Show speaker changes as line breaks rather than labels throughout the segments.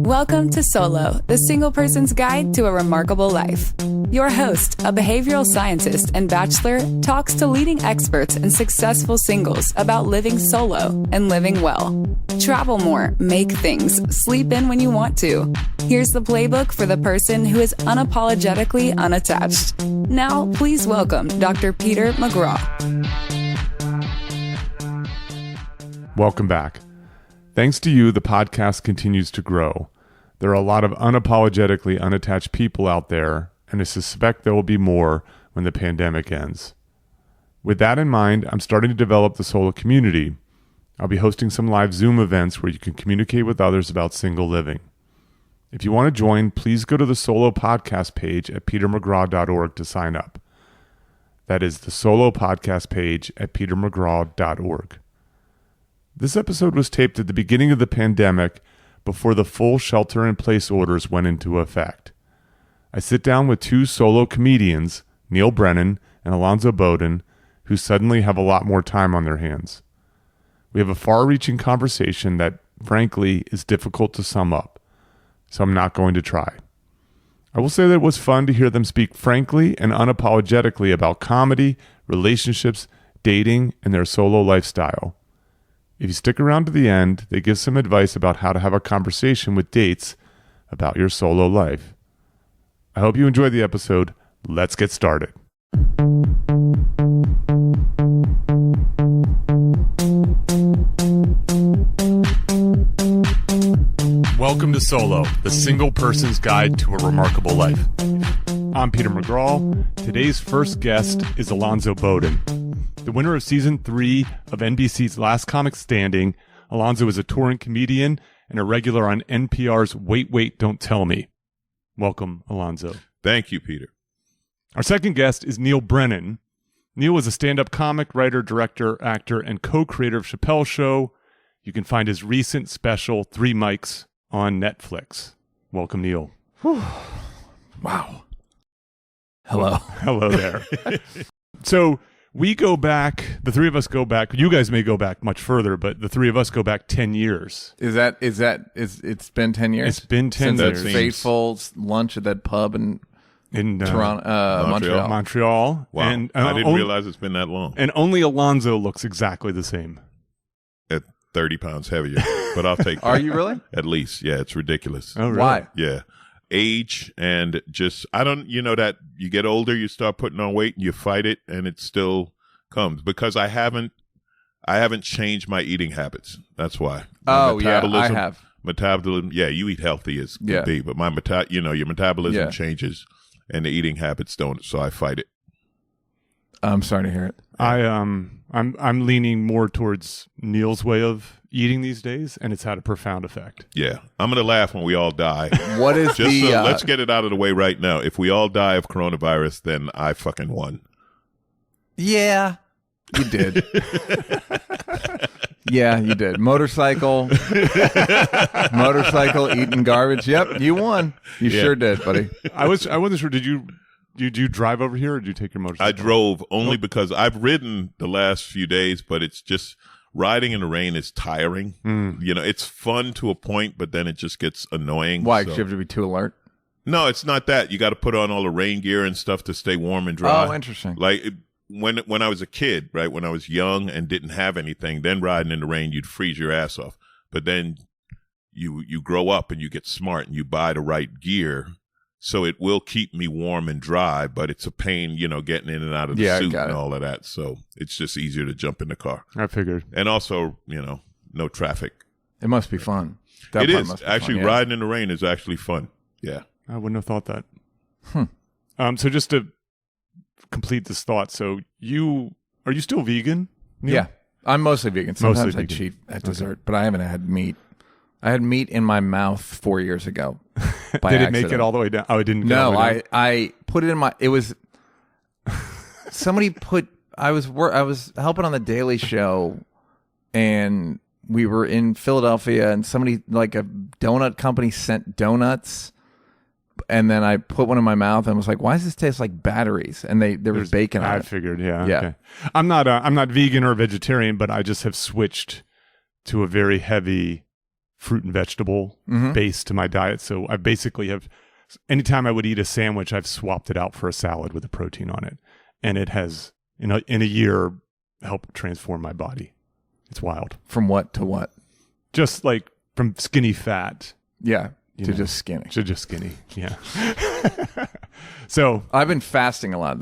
Welcome to Solo, the single person's guide to a remarkable life. Your host, a behavioral scientist and bachelor, talks to leading experts and successful singles about living solo and living well. Travel more, make things, sleep in when you want to. Here's the playbook for the person who is unapologetically unattached. Now, please welcome Dr. Peter McGraw.
Welcome back. Thanks to you, the podcast continues to grow. There are a lot of unapologetically unattached people out there, and I suspect there will be more when the pandemic ends. With that in mind, I'm starting to develop the Solo community. I'll be hosting some live Zoom events where you can communicate with others about single living. If you want to join, please go to the Solo podcast page at petermcgraw.org to sign up. That is the Solo podcast page at petermcgraw.org. This episode was taped at the beginning of the pandemic before the full shelter-in-place orders went into effect. I sit down with two solo comedians, Neil Brennan and Alonzo Bowen, who suddenly have a lot more time on their hands. We have a far-reaching conversation that, frankly, is difficult to sum up, so I'm not going to try. I will say that it was fun to hear them speak frankly and unapologetically about comedy, relationships, dating, and their solo lifestyle. If you stick around to the end, they give some advice about how to have a conversation with dates about your solo life. I hope you enjoy the episode. Let's get started. Welcome to Solo, the single person's guide to a remarkable life. I'm Peter McGraw. Today's first guest is Alonzo Bowen. The winner of Season 3 of NBC's Last Comic Standing, Alonzo is a touring comedian and a regular on NPR's Wait, Wait, Don't Tell Me. Welcome, Alonzo.
Thank you, Peter.
Our second guest is Neil Brennan. Neil is a stand-up comic, writer, director, actor, and co-creator of Chappelle's Show. You can find his recent special, 3 Mics, on Netflix. Welcome, Neil.
Whew. Wow. Hello.
Hello there. So we go back, the three of us go back, you guys may go back much further, but the three of us go back 10 years.
It's been 10 years?
It's been 10 years.
Since that fateful lunch at that pub in Toronto,
Montreal.
Wow.
And,
I didn't realize it's been that long.
And only Alonzo looks exactly the same.
At 30 pounds heavier, but I'll take that.
Are you really?
At least. Yeah, it's ridiculous.
Oh, really?
Why?
Yeah. Age and just, that you get older, you start putting on weight and you fight it and it still comes because I haven't changed my eating habits. That's why.
Yeah, I have.
Metabolism. Yeah, you eat healthy as can be, but my your metabolism changes and the eating habits don't. So I fight it.
I'm sorry to hear it.
I'm leaning more towards Neil's way of eating these days, and it's had a profound effect.
Yeah, I'm gonna laugh when we all die.
What is
let's get it out of the way right now. If we all die of coronavirus, then I fucking won.
Yeah, you did. Yeah, you did. Motorcycle, eating garbage. Yep, you won. You sure did, buddy.
I wasn't sure. Did you drive over here, or did you take your motorcycle?
I drove only because I've ridden the last few days, but it's just riding in the rain is tiring. It's fun to a point, but then it just gets annoying.
Why? Because you have to be too alert?
No, it's not that. You got to put on all the rain gear and stuff to stay warm and dry.
Oh, interesting.
Like when I was a kid, right? When I was young and didn't have anything, then riding in the rain, you'd freeze your ass off. But then you grow up and you get smart and you buy the right gear. So it will keep me warm and dry, but it's a pain, getting in and out of the suit and all of that. So it's just easier to jump in the car.
I figured.
And also, no traffic.
It must be fun.
It is. Actually, riding in the rain is actually fun. Yeah.
I wouldn't have thought that. So just to complete this thought, so are you still vegan, Neil?
Yeah. I'm mostly vegan. Sometimes I cheat at dessert, but I haven't had meat. I had meat in my mouth 4 years ago.
Did it make it all the way down? Oh, it didn't.
No, I put it in my. It was somebody put. I was helping on the Daily Show, and we were in Philadelphia, and somebody like a donut company sent donuts, and then I put one in my mouth and was like, "Why does this taste like batteries?" And there was bacon on it.
I figured, yeah. Okay. I'm not vegan or vegetarian, but I just have switched to a very heavy fruit and vegetable base to my diet. So I basically have, anytime I would eat a sandwich, I've swapped it out for a salad with a protein on it. And it has, in a year, helped transform my body. It's wild.
From what to what?
Just like from skinny fat.
Yeah.
You
To
know,
just skinny.
To just skinny. Yeah. So
I've been fasting a lot.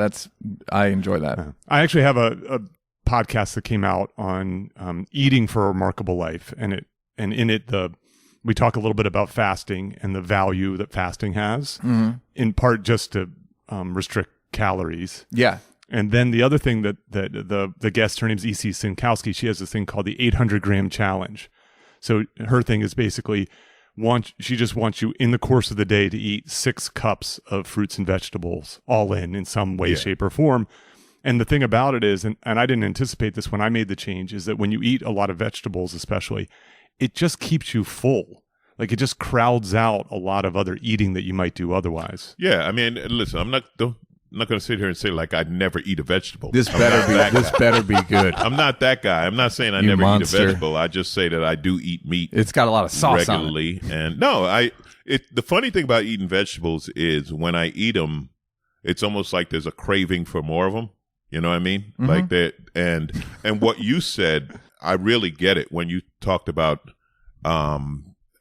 I enjoy that.
I actually have a podcast that came out on eating for a remarkable life, and in it we talk a little bit about fasting and the value that fasting has, in part just to restrict calories.
Yeah.
And then the other thing that the guest, her name's E.C. Sinkowski, she has this thing called the 800-gram challenge. So her thing is basically she just wants you in the course of the day to eat 6 cups of fruits and vegetables, all in some way, shape, or form. And the thing about it is, and I didn't anticipate this when I made the change, is that when you eat a lot of vegetables especially, it just keeps you full. Like it just crowds out a lot of other eating that you might do otherwise.
Yeah, I mean, listen, I'm not going to sit here and say like I'd never eat a vegetable.
This better be good.
I'm not that guy. I'm not saying I
You
never
monster.
eat a vegetable. I just say that I do eat meat.
It's got a lot of sauce
regularly. And no, the funny thing about eating vegetables is when I eat them, it's almost like there's a craving for more of them. You know what I mean? Like that. And what you said, I really get it when you talked about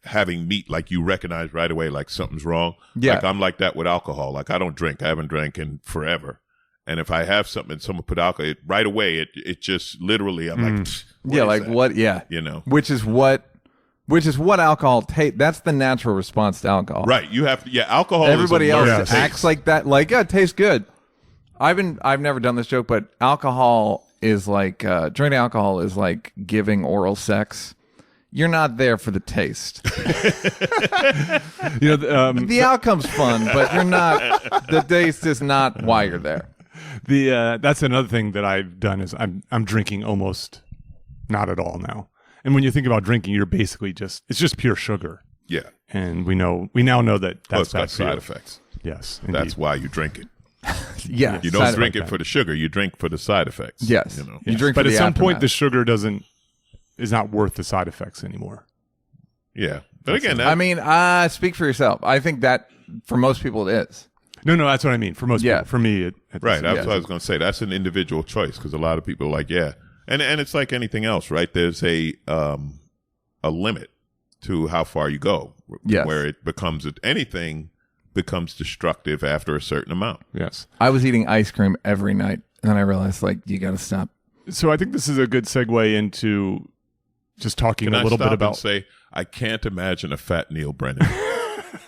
having meat, like you recognize right away, like something's wrong.
Yeah.
Like I'm like that with alcohol. Like I don't drink. I haven't drank in forever. And if I have something and someone put alcohol, right away, it just literally, I'm like,
Yeah, like
that?
what? Yeah.
You know?
Which is what alcohol tastes. That's the natural response to alcohol.
Right. You have to, alcohol
Everybody
is a
else
learned taste.
acts like that. Like, yeah, it tastes good. I've never done this joke, but alcohol is like, drinking alcohol is like giving oral sex. You're not there for the taste. The outcome's fun, but you're not. The taste is not why you're there.
That's another thing that I've done is I'm drinking almost not at all now. And when you think about drinking, you're basically it's just pure sugar.
Yeah.
And we now know that that's
It's got
bad for you.
side effects.
Yes,
That's
indeed.
why you drink it.
Yeah,
You don't drink
like
it for the sugar. You drink for the side effects.
Yes.
You know?
You drink
but
for
at
the
some point, the
aftermath.
sugar is not worth the side effects anymore.
Yeah. But again,
I mean, speak for yourself. I think that for most people it is.
No, that's what I mean. For most
Yeah.
people, for me,
right. That's what I was going to say. That's an individual choice because a lot of people are like, yeah. And it's like anything else, right? There's a limit to how far you go.
Yes.
Where it anything becomes destructive after a certain amount.
Yes.
I was eating ice cream every night, and then I realized, like, you got to stop.
So I think this is a good segue into just talking
Can
a little
I stop
bit about.
and say I can't imagine a fat Neil Brennan.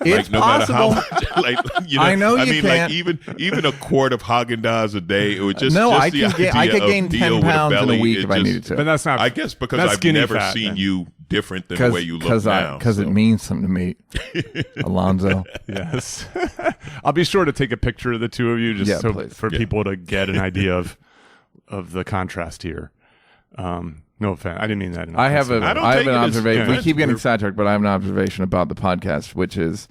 It's
no
possible.
matter how much, like you know,
I know you
mean,
can't.
like even a quart of Haagen-Dazs a day, it would just
No,
just
I
the
can
idea
I could
of
gain
Neil
10
with
pounds in
belly,
a week
it
if I
just-
needed to.
But that's not.
I guess because
that's
I've
skinny
never
fat,
seen
then.
you different than the way you look now.
Because it means something to me, Alonzo.
Yes. I'll be sure to take a picture of the two of you just
please.
for people to get an idea of the contrast here. No offense. I didn't mean that.
I have
I don't
an
take it as
observation. We
offense.
keep getting sidetracked, but I have an observation about the podcast, which is,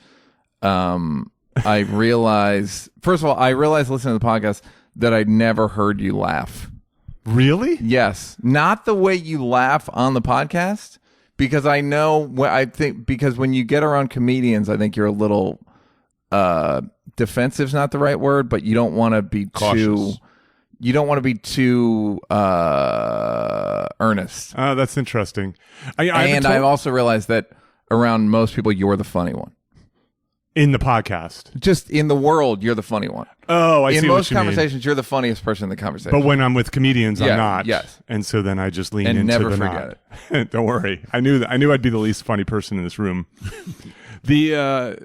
I realize listening to the podcast that I'd never heard you laugh.
Really?
Yes, not the way you laugh on the podcast, because I know because when you get around comedians, I think you're a little defensive's not the right word, but you don't want to be
Cautious.
too earnest.
Oh, that's interesting.
I've also realized that around most people, you're the funny one.
in the podcast.
Just in the world, you're the funny one.
Oh, I
in
see
most
what you mean.
conversations, you're the funniest person in the conversation.
But when I'm with comedians,
Yeah,
I'm not.
yes.
And so then I just lean
And
into
never
the
forget
not. Don't worry. I knew I'd be the least funny person in this room. I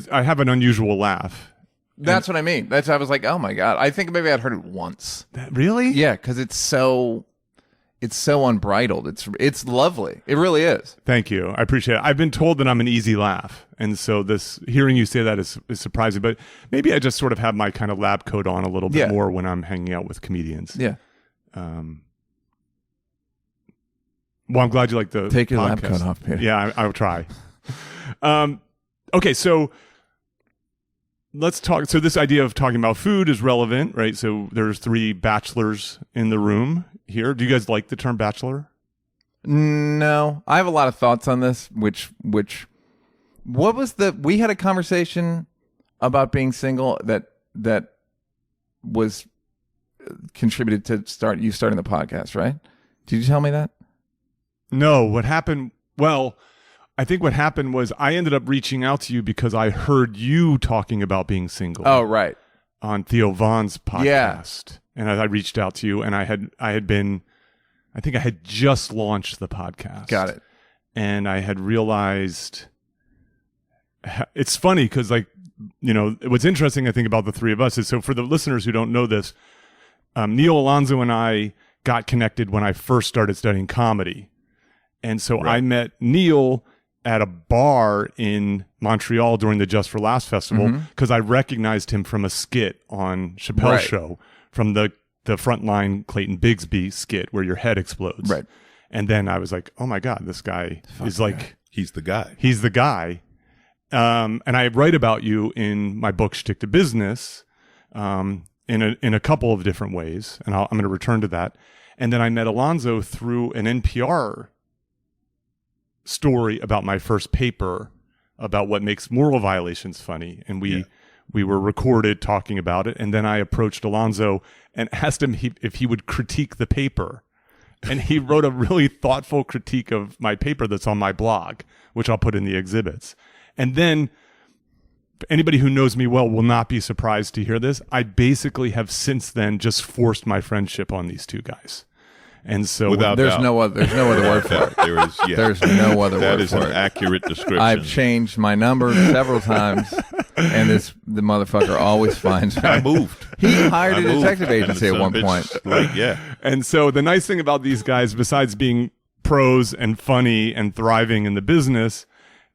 have an unusual laugh.
That's what I mean. I was like, oh my God. I think maybe I'd heard it once.
Really?
Yeah, because it's so unbridled. It's lovely. It really is.
Thank you. I appreciate it. I've been told that I'm an easy laugh. And so hearing you say that is surprising. But maybe I just sort of have my kind of lab coat on a little bit more when I'm hanging out with comedians.
Yeah.
Well, I'm glad you like the
Take your
podcast.
lab coat off, Peter.
Yeah, I'll try. Okay, so let's talk. So this idea of talking about food is relevant, right? So there's 3 bachelors in the room here. Do you guys like the term bachelor?
No, I have a lot of thoughts on this. What was we had a conversation about being single that was contributed to starting the podcast, right? Did you tell me that?
No, what happened? Well, I think what happened was I ended up reaching out to you because I heard you talking about being single.
Oh, right.
On Theo Vaughn's podcast.
Yeah.
And I reached out to you, and I think I had just launched the podcast.
Got it.
And I had realized, it's funny because, like, you know, what's interesting, I think, about the three of us is, so for the listeners who don't know this, Neil, Alonzo, and I got connected when I first started studying comedy. And so I met Neil at a bar in Montreal during the Just for Laughs festival because I recognized him from a skit on Chappelle's show, from the frontline Clayton Bigsby skit where your head explodes. Right. And then I was like, oh my God, this guy is like...
He's the guy.
He's the guy. And I write about you in my book, Shtick to Business, in a couple of different ways. And I'm going to return to that. And then I met Alonzo through an NPR story about my first paper about what makes moral violations funny. And we were recorded talking about it. And then I approached Alonzo and asked him if he would critique the paper. And he wrote a really thoughtful critique of my paper that's on my blog, which I'll put in the exhibits. And then anybody who knows me well will not be surprised to hear this. I basically have since then just forced my friendship on these two guys. And so
there's no other word for it. There's no other word for it.
That is an accurate description.
I've changed my number several times, and the motherfucker always finds me.
I moved.
He hired a detective agency at one point.
And so the nice thing about these guys, besides being pros and funny and thriving in the business,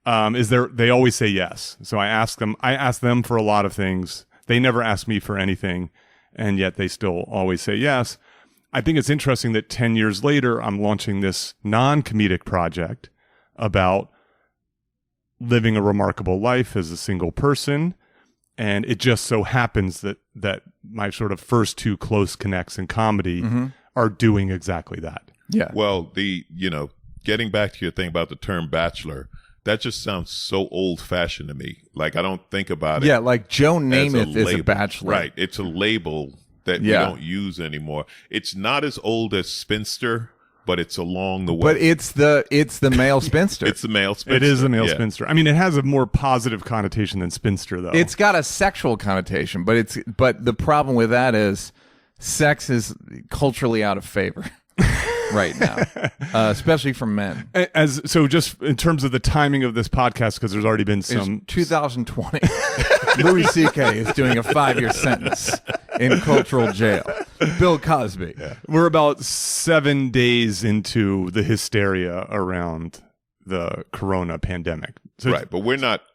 is they always say yes. So I ask them for a lot of things. They never ask me for anything, and yet they still always say yes. I think it's interesting that 10 years later, I'm launching this non-comedic project about living a remarkable life as a single person. And it just so happens that my sort of first two close connects in comedy are doing exactly that.
Yeah.
Well, getting back to your thing about the term bachelor, that just sounds so old-fashioned to me. Like, I don't think about it.
Yeah, like Joe Namath is a bachelor.
Right. It's a label that we don't use anymore. It's not as old as spinster, but it's along the way.
But it's the male spinster.
It's the male spinster.
It is the male spinster. I mean, it has a more positive connotation than spinster, though.
It's got a sexual connotation, but the problem with that is sex is culturally out of favor right now, especially for men.
So just in terms of the timing of this podcast, because there's already been some...
It's 2020. Louis C.K. is doing a 5-year sentence in cultural jail. Bill Cosby.
Yeah. We're about 7 days into the hysteria around the corona pandemic. So
right, but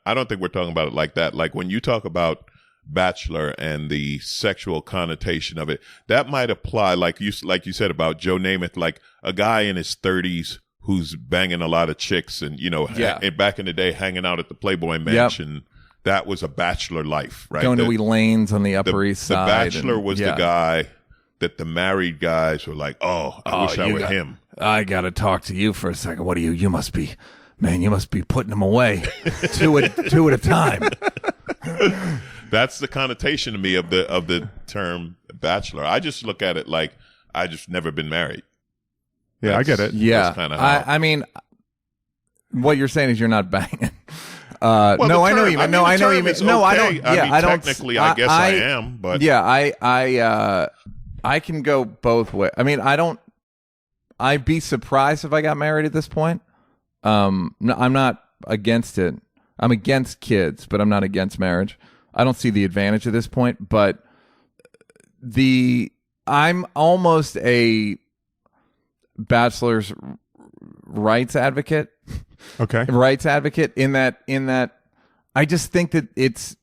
I don't think we're talking about it like that. Like when you talk about bachelor and the sexual connotation of it, that might apply, like you said about Joe Namath, like a guy in his 30s who's banging a lot of chicks and, and back in the day hanging out at the Playboy Mansion. Yep. That was a bachelor life, right?
Going to Elaine's on the Upper East Side.
The bachelor was the guy that the married guys were like, I wish I were him.
I got to talk to you for a second. What are you? You must be putting them away two at a time.
That's the connotation to me of the term bachelor. I just look at it like I just never been married.
Yeah, I get it.
Yeah. I mean, what you're saying is you're not banging. I know you mean. No, I know you mean. No, I don't. Yeah, I don't.
Technically, I guess I am, but
yeah, I can go both ways. I mean, I'd be surprised if I got married at this point. No, I'm not against it. I'm against kids, but I'm not against marriage. I don't see the advantage at this point, but I'm almost a bachelor's rights advocate.
Okay.
Rights advocate in that I just think that it's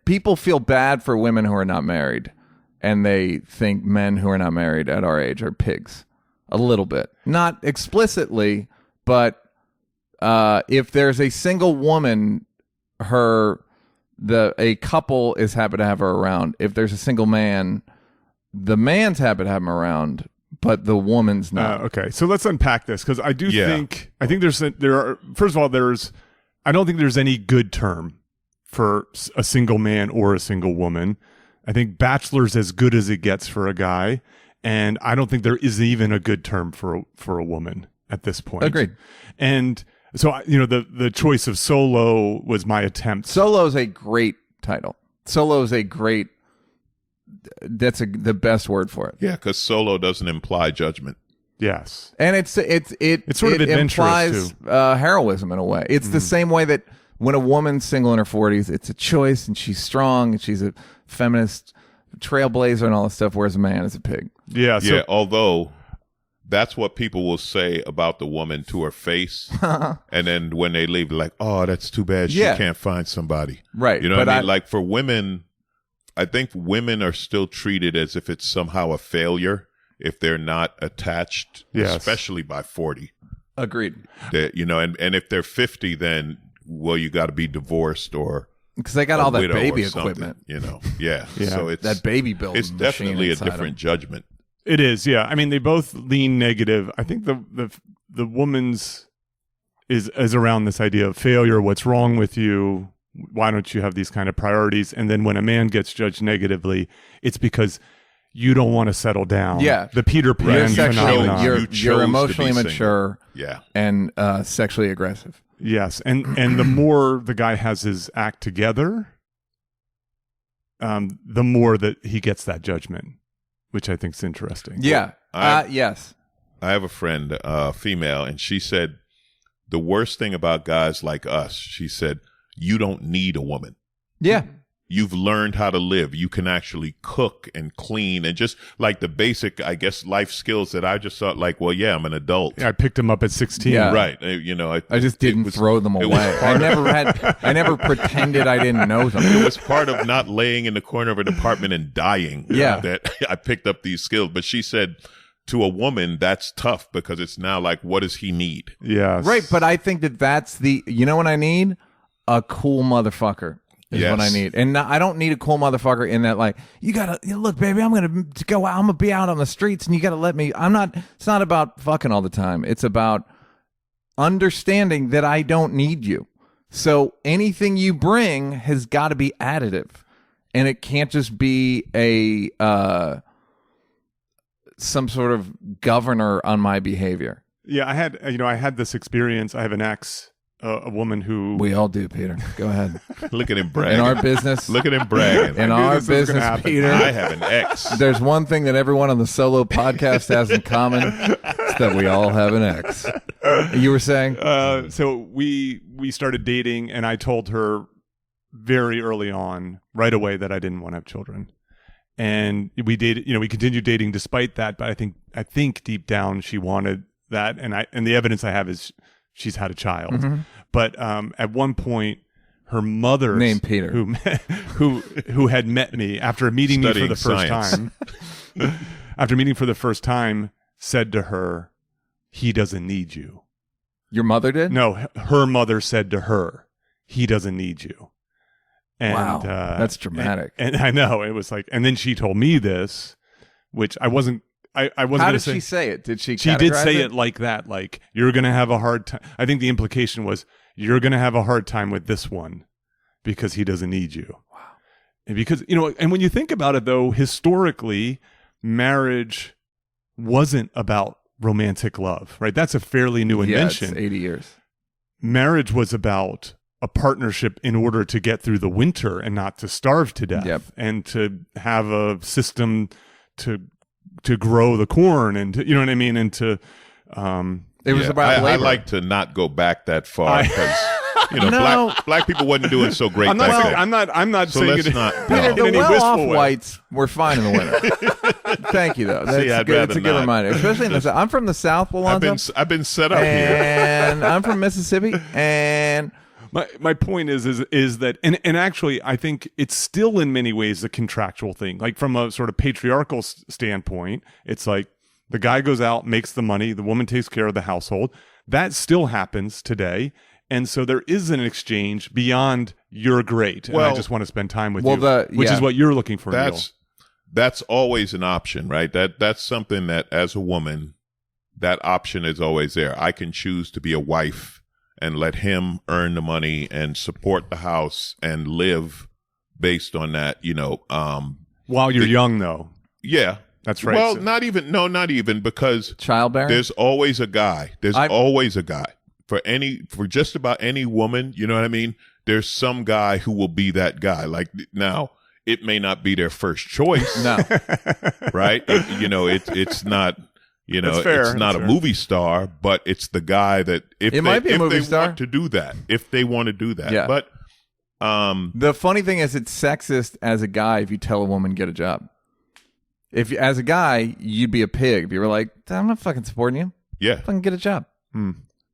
people feel bad for women who are not married, and they think men who are not married at our age are pigs. A little bit. Not explicitly, but if there's a single woman, a couple is happy to have her around. If there's a single man, the man's happy to have him around, but the woman's not.
Okay, so let's unpack this because I think I don't think there's any good term for a single man or a single woman. I think bachelor's as good as it gets for a guy, and I don't think there is even a good term for a woman at this point.
Agreed.
And so the choice of solo was my attempt.
Solo is a great title. Solo is a great. That's the best word for it.
Yeah, because solo doesn't imply judgment.
Yes,
and it
sort of adventurous
implies
too.
Heroism in a way. It's the same way that when a woman's single in her 40s, it's a choice, and she's strong, and she's a feminist trailblazer, and all this stuff. Whereas a man is a pig.
Yeah,
yeah. Although that's what people will say about the woman to her face, and then when they leave, like, "Oh, that's too bad. She can't find somebody."
Right.
You know what I mean? Like for women, I think women are still treated as if it's somehow a failure if they're not attached, especially by 40.
Agreed.
And if they're 50, then, well, you got to be divorced or
because they got all that baby
equipment. Yeah. So it's
that baby building.
It's definitely a different judgment.
It is, yeah. I mean, they both lean negative. I think the woman's is around this idea of failure. What's wrong with you? Why don't you have these kind of priorities? And then when a man gets judged negatively, it's because you don't want to settle down.
Yeah.
The Peter Pan phenomenon.
You're emotionally
mature.
And sexually aggressive.
Yes. And the more the guy has his act together, the more that he gets that judgment, which I think is interesting.
Yeah. Yes.
I have a friend, female, and she said the worst thing about guys like us, she said, you don't need a woman.
Yeah.
You've learned how to live. You can actually cook and clean and just like the basic, I guess, life skills that I just thought like, well, yeah, I'm an adult.
Yeah, I picked them up at 16.
Yeah.
Right.
I just didn't throw them away. I never pretended I didn't know them.
It was part of not laying in the corner of an apartment and dying.
Yeah.
That I picked up these skills. But she said to a woman, that's tough because it's now like, what does he need?
Yes.
Right. But I think that's you know what I need? A cool motherfucker. Is what I need. And I don't need a cool motherfucker in that, like, you gotta, look, baby, I'm gonna go out, I'm gonna be out on the streets and you gotta let me, it's not about fucking all the time. It's about understanding that I don't need you. So anything you bring has got to be additive. And it can't just be some sort of governor on my behavior.
Yeah, I had this experience. I have an ex, a woman who...
We all do, Peter. Go ahead.
Look at him bragging.
In our business...
Look at him bragging.
In our business, Peter...
I have an ex.
There's one thing that everyone on the Solo podcast has in common. It's that we all have an ex. You were saying?
So we started dating, and I told her very early on, right away, that I didn't want to have children. And we dated, we continued dating despite that, but I think deep down she wanted that, and the evidence I have is she's had a child. Mm-hmm. But at one point, her mother,
named Peter,
who had met me after meeting me for the first time, after meeting for the first time, said to her, "He doesn't need you."
Your mother did?
No, her mother said to her, "He doesn't need you." And,
wow, that's dramatic.
And I know, it was like, and then she told me this, which I wasn't. I wasn't.
How did she say it? Did she?
She did say it like that. Like, you're going to have a hard time. I think the implication was you're going to have a hard time with this one because he doesn't need you.
Wow.
And because and when you think about it, though, historically, marriage wasn't about romantic love, right? That's a fairly new invention.
Yeah, it's 80 years.
Marriage was about a partnership in order to get through the winter and not to starve to death, and to have a system to grow the corn, and to, you know what I mean, and to
it was about labor.
I like to not go back that far because black people wasn't doing so great.
I'm not
so
saying
let's
it.
Not,
Peter,
no.
the well-off whites were fine in the winter. Thank you, though. That's it's a good reminder, especially in the South. I'm from the South, Alonzo.
I've been set up here,
and I'm from Mississippi, and.
My point is that and actually I think it's still in many ways a contractual thing. Like from a sort of patriarchal standpoint, it's like the guy goes out, makes the money, the woman takes care of the household. That still happens today. And so there is an exchange beyond you're great and I just want to spend time with you, which is what you're looking for.
that's always an option, right? That's something that as a woman, that option is always there. I can choose to be a wife and let him earn the money and support the house and live based on that,
While you're young, though.
Yeah.
That's right.
Well, not even because
childbearing.
There's always a guy. Always a guy for just about any woman. You know what I mean? There's some guy who will be that guy. Like now, it may not be their first choice.
No,
right? It's not.
That's fair.
It's not a movie star, but it's the guy that if they want to do that,
Yeah.
But
the funny thing is, it's sexist as a guy if you tell a woman get a job. If as a guy, you'd be a pig if you were like, I'm not fucking supporting you.
Yeah,
fucking get a job.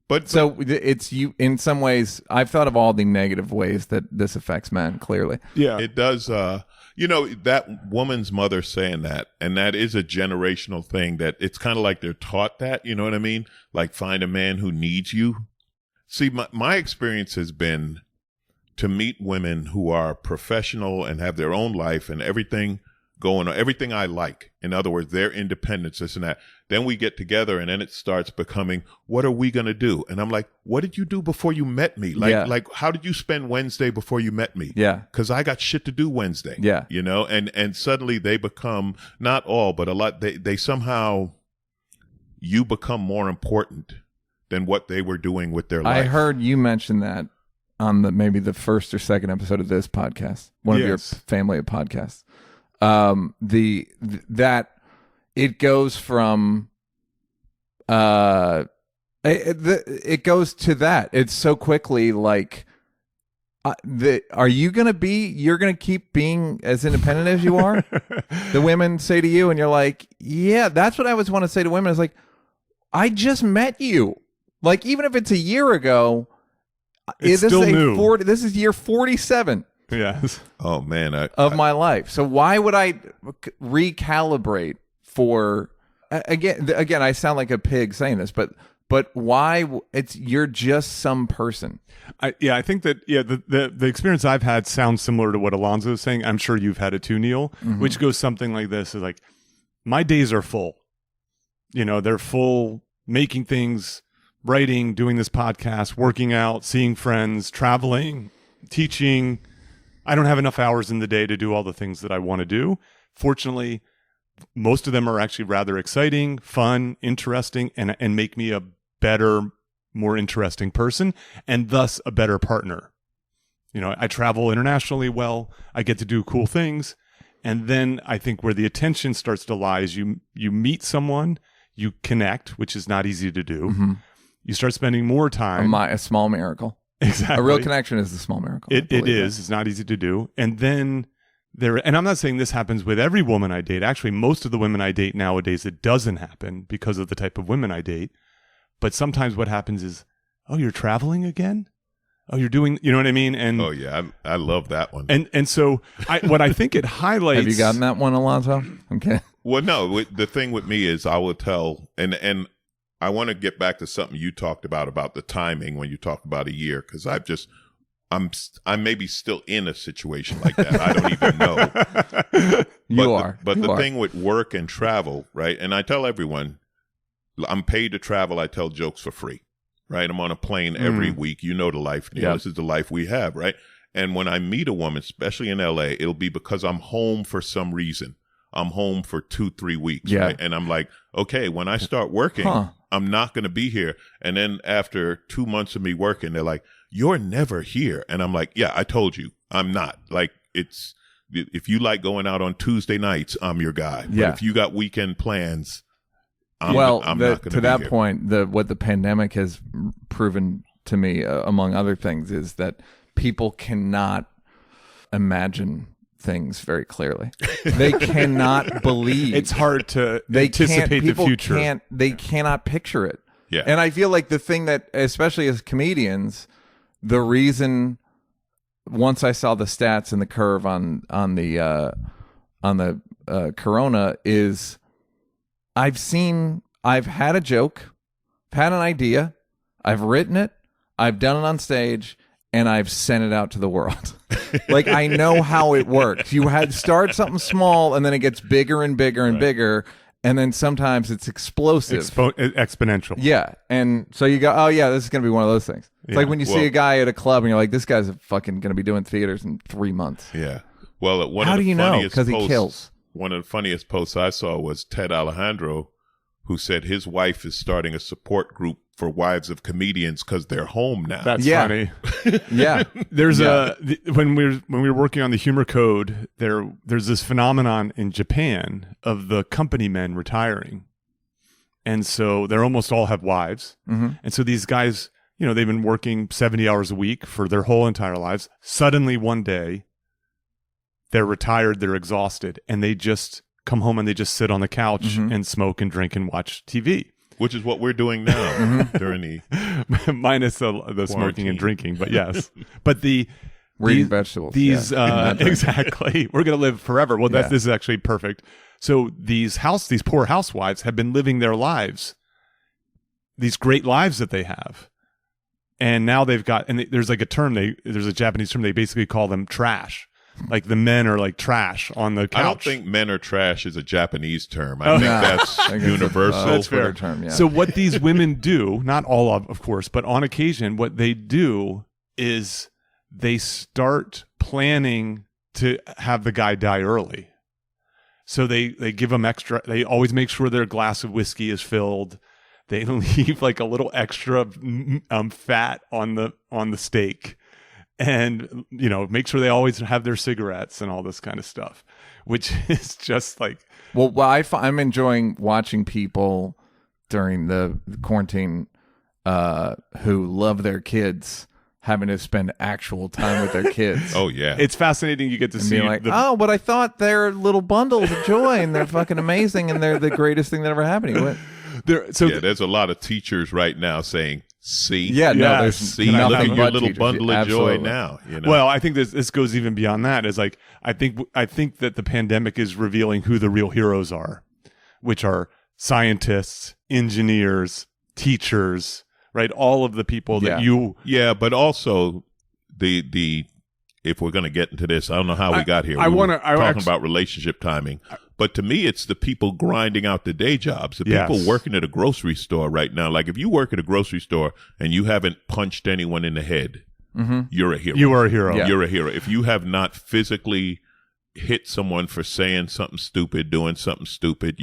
But
so it's you. In some ways, I've thought of all the negative ways that this affects men. Clearly,
yeah,
it does. That woman's mother saying that, and that is a generational thing. That it's kind of like they're taught that. You know what I mean? Like find a man who needs you. See, my experience has been to meet women who are professional and have their own life and everything going on, everything I like. In other words, their independence, this and that. Then we get together and then it starts becoming, what are we going to do? And I'm like, what did you do before you met me? Like, how did you spend Wednesday before you met me?
Yeah.
Because I got shit to do Wednesday.
Yeah.
And suddenly they become, not all, but a lot, they somehow, you become more important than what they were doing with their life.
I heard you mention that on maybe the first or second episode of this podcast, one of your family of podcasts. That it goes from it goes to that. It's so quickly like you're gonna keep being as independent as you are? The women say to you, and you're like, yeah, that's what I always want to say to women. Is like, I just met you. Like, even if it's a year ago,
it's still new.
This is year 47.
Yes.
Oh man,
of my life. So why would I recalibrate for again? I sound like a pig saying this, but why? You're just some person.
I think that the experience I've had sounds similar to what Alonzo is saying. I'm sure you've had it too, Neil. Mm-hmm. Which goes something like this: is like, my days are full. They're full, making things, writing, doing this podcast, working out, seeing friends, traveling, teaching. I don't have enough hours in the day to do all the things that I want to do. Fortunately, most of them are actually rather exciting, fun, interesting, and make me a better, more interesting person, and thus a better partner. I travel internationally well. I get to do cool things. And then I think where the attention starts to lie is you meet someone, you connect, which is not easy to do. Mm-hmm. You start spending more time.
A small miracle.
Exactly.
A real connection is a small miracle.
It is. It's not easy to do. And then and I'm not saying this happens with every woman I date. Actually, most of the women I date nowadays, it doesn't happen because of the type of women I date. But sometimes what happens is, oh, you're traveling again? Oh, you're doing, you know what I mean? And
oh yeah, I love that one.
And so what I think it highlights.
Have you gotten that one, Alonzo? Okay.
Well, no. The thing with me is I will tell, and I want to get back to something you talked about the timing when you talk about a year, because I'm maybe still in a situation like that. I don't even know. But the thing with work and travel, right? And I tell everyone, I'm paid to travel. I tell jokes for free, right? I'm on a plane every week. You know the life, Neil. Yep. This is the life we have, right? And when I meet a woman, especially in LA, it'll be because I'm home for some reason. I'm home for 2-3 weeks, right? And I'm like, okay, when I start working, I'm not going to be here. And then after 2 months of me working, they're like, you're never here. And I'm like, yeah, I told you, I'm not. Like, if you like going out on Tuesday nights, I'm your guy. But if you got weekend plans, I'm not going to be
to that
here.
point, what the pandemic has proven to me, among other things, is that people cannot imagine things very clearly. They cannot believe.
It's hard to anticipate the future.
They cannot picture it.
Yeah.
And I feel like the thing that, especially as comedians, the reason, once I saw the stats and the curve on the corona, is I've had a joke, I've had an idea, I've written it, I've done it on stage, and I've sent it out to the world. Like, I know how it works. You had start something small, and then it gets bigger and bigger and bigger, and then sometimes it's explosive.
Exponential.
Yeah. And so you go, oh, yeah, this is going to be one of those things. It's like when you see a guy at a club, and you're like, this guy's fucking going to be doing theaters in 3 months.
Yeah. Well,
how do you know? Because he kills.
One of the funniest posts I saw was Ted Alejandro, who said his wife is starting a support group for wives of comedians because they're home now.
That's funny.
Yeah.
There's when we were working on the humor code, there's this phenomenon in Japan of the company men retiring. And so they almost all have wives. Mm-hmm. And so these guys, they've been working 70 hours a week for their whole entire lives. Suddenly one day they're retired, they're exhausted, and they just come home and they just sit on the couch and smoke and drink and watch TV.
Which is what we're doing now during the
minus the smoking and drinking, but yes. But we're
eating vegetables.
These exactly. We're gonna live forever. Well, this is actually perfect. So these poor housewives have been living their lives, these great lives that they have, and now they've got. And there's like a term. There's a Japanese term. They basically call them trash. Like the men are like trash on the couch.
I don't think men are trash is a Japanese term. I think that's universal.
That's fair.
Term, yeah.
So what these women do, not all of course, but on occasion, what they do is they start planning to have the guy die early. So they give him extra. They always make sure their glass of whiskey is filled. They leave like a little extra fat on the steak. And, make sure they always have their cigarettes and all this kind of stuff, which is just like...
Well, I'm enjoying watching people during the quarantine who love their kids having to spend actual time with their kids.
Oh, yeah.
It's fascinating. You get to see...
like, but I thought they're little bundles of joy and they're fucking amazing and they're the greatest thing that ever happened to you.
There's a lot of teachers right now saying... See,
there's
see, look at your little bundle of joy now.
Well, I think this goes even beyond that. Is like I think that the pandemic is revealing who the real heroes are, which are scientists, engineers, teachers, right? All of the people that you.
Yeah, but also the if we're going to get into this, I don't know how we got here. Talking about relationship timing. But to me, it's the people grinding out the day jobs, the people working at a grocery store right now. Like if you work at a grocery store and you haven't punched anyone in the head, you're a hero.
You are a hero.
Yeah. You're a hero. If you have not physically hit someone for saying something stupid, doing something stupid,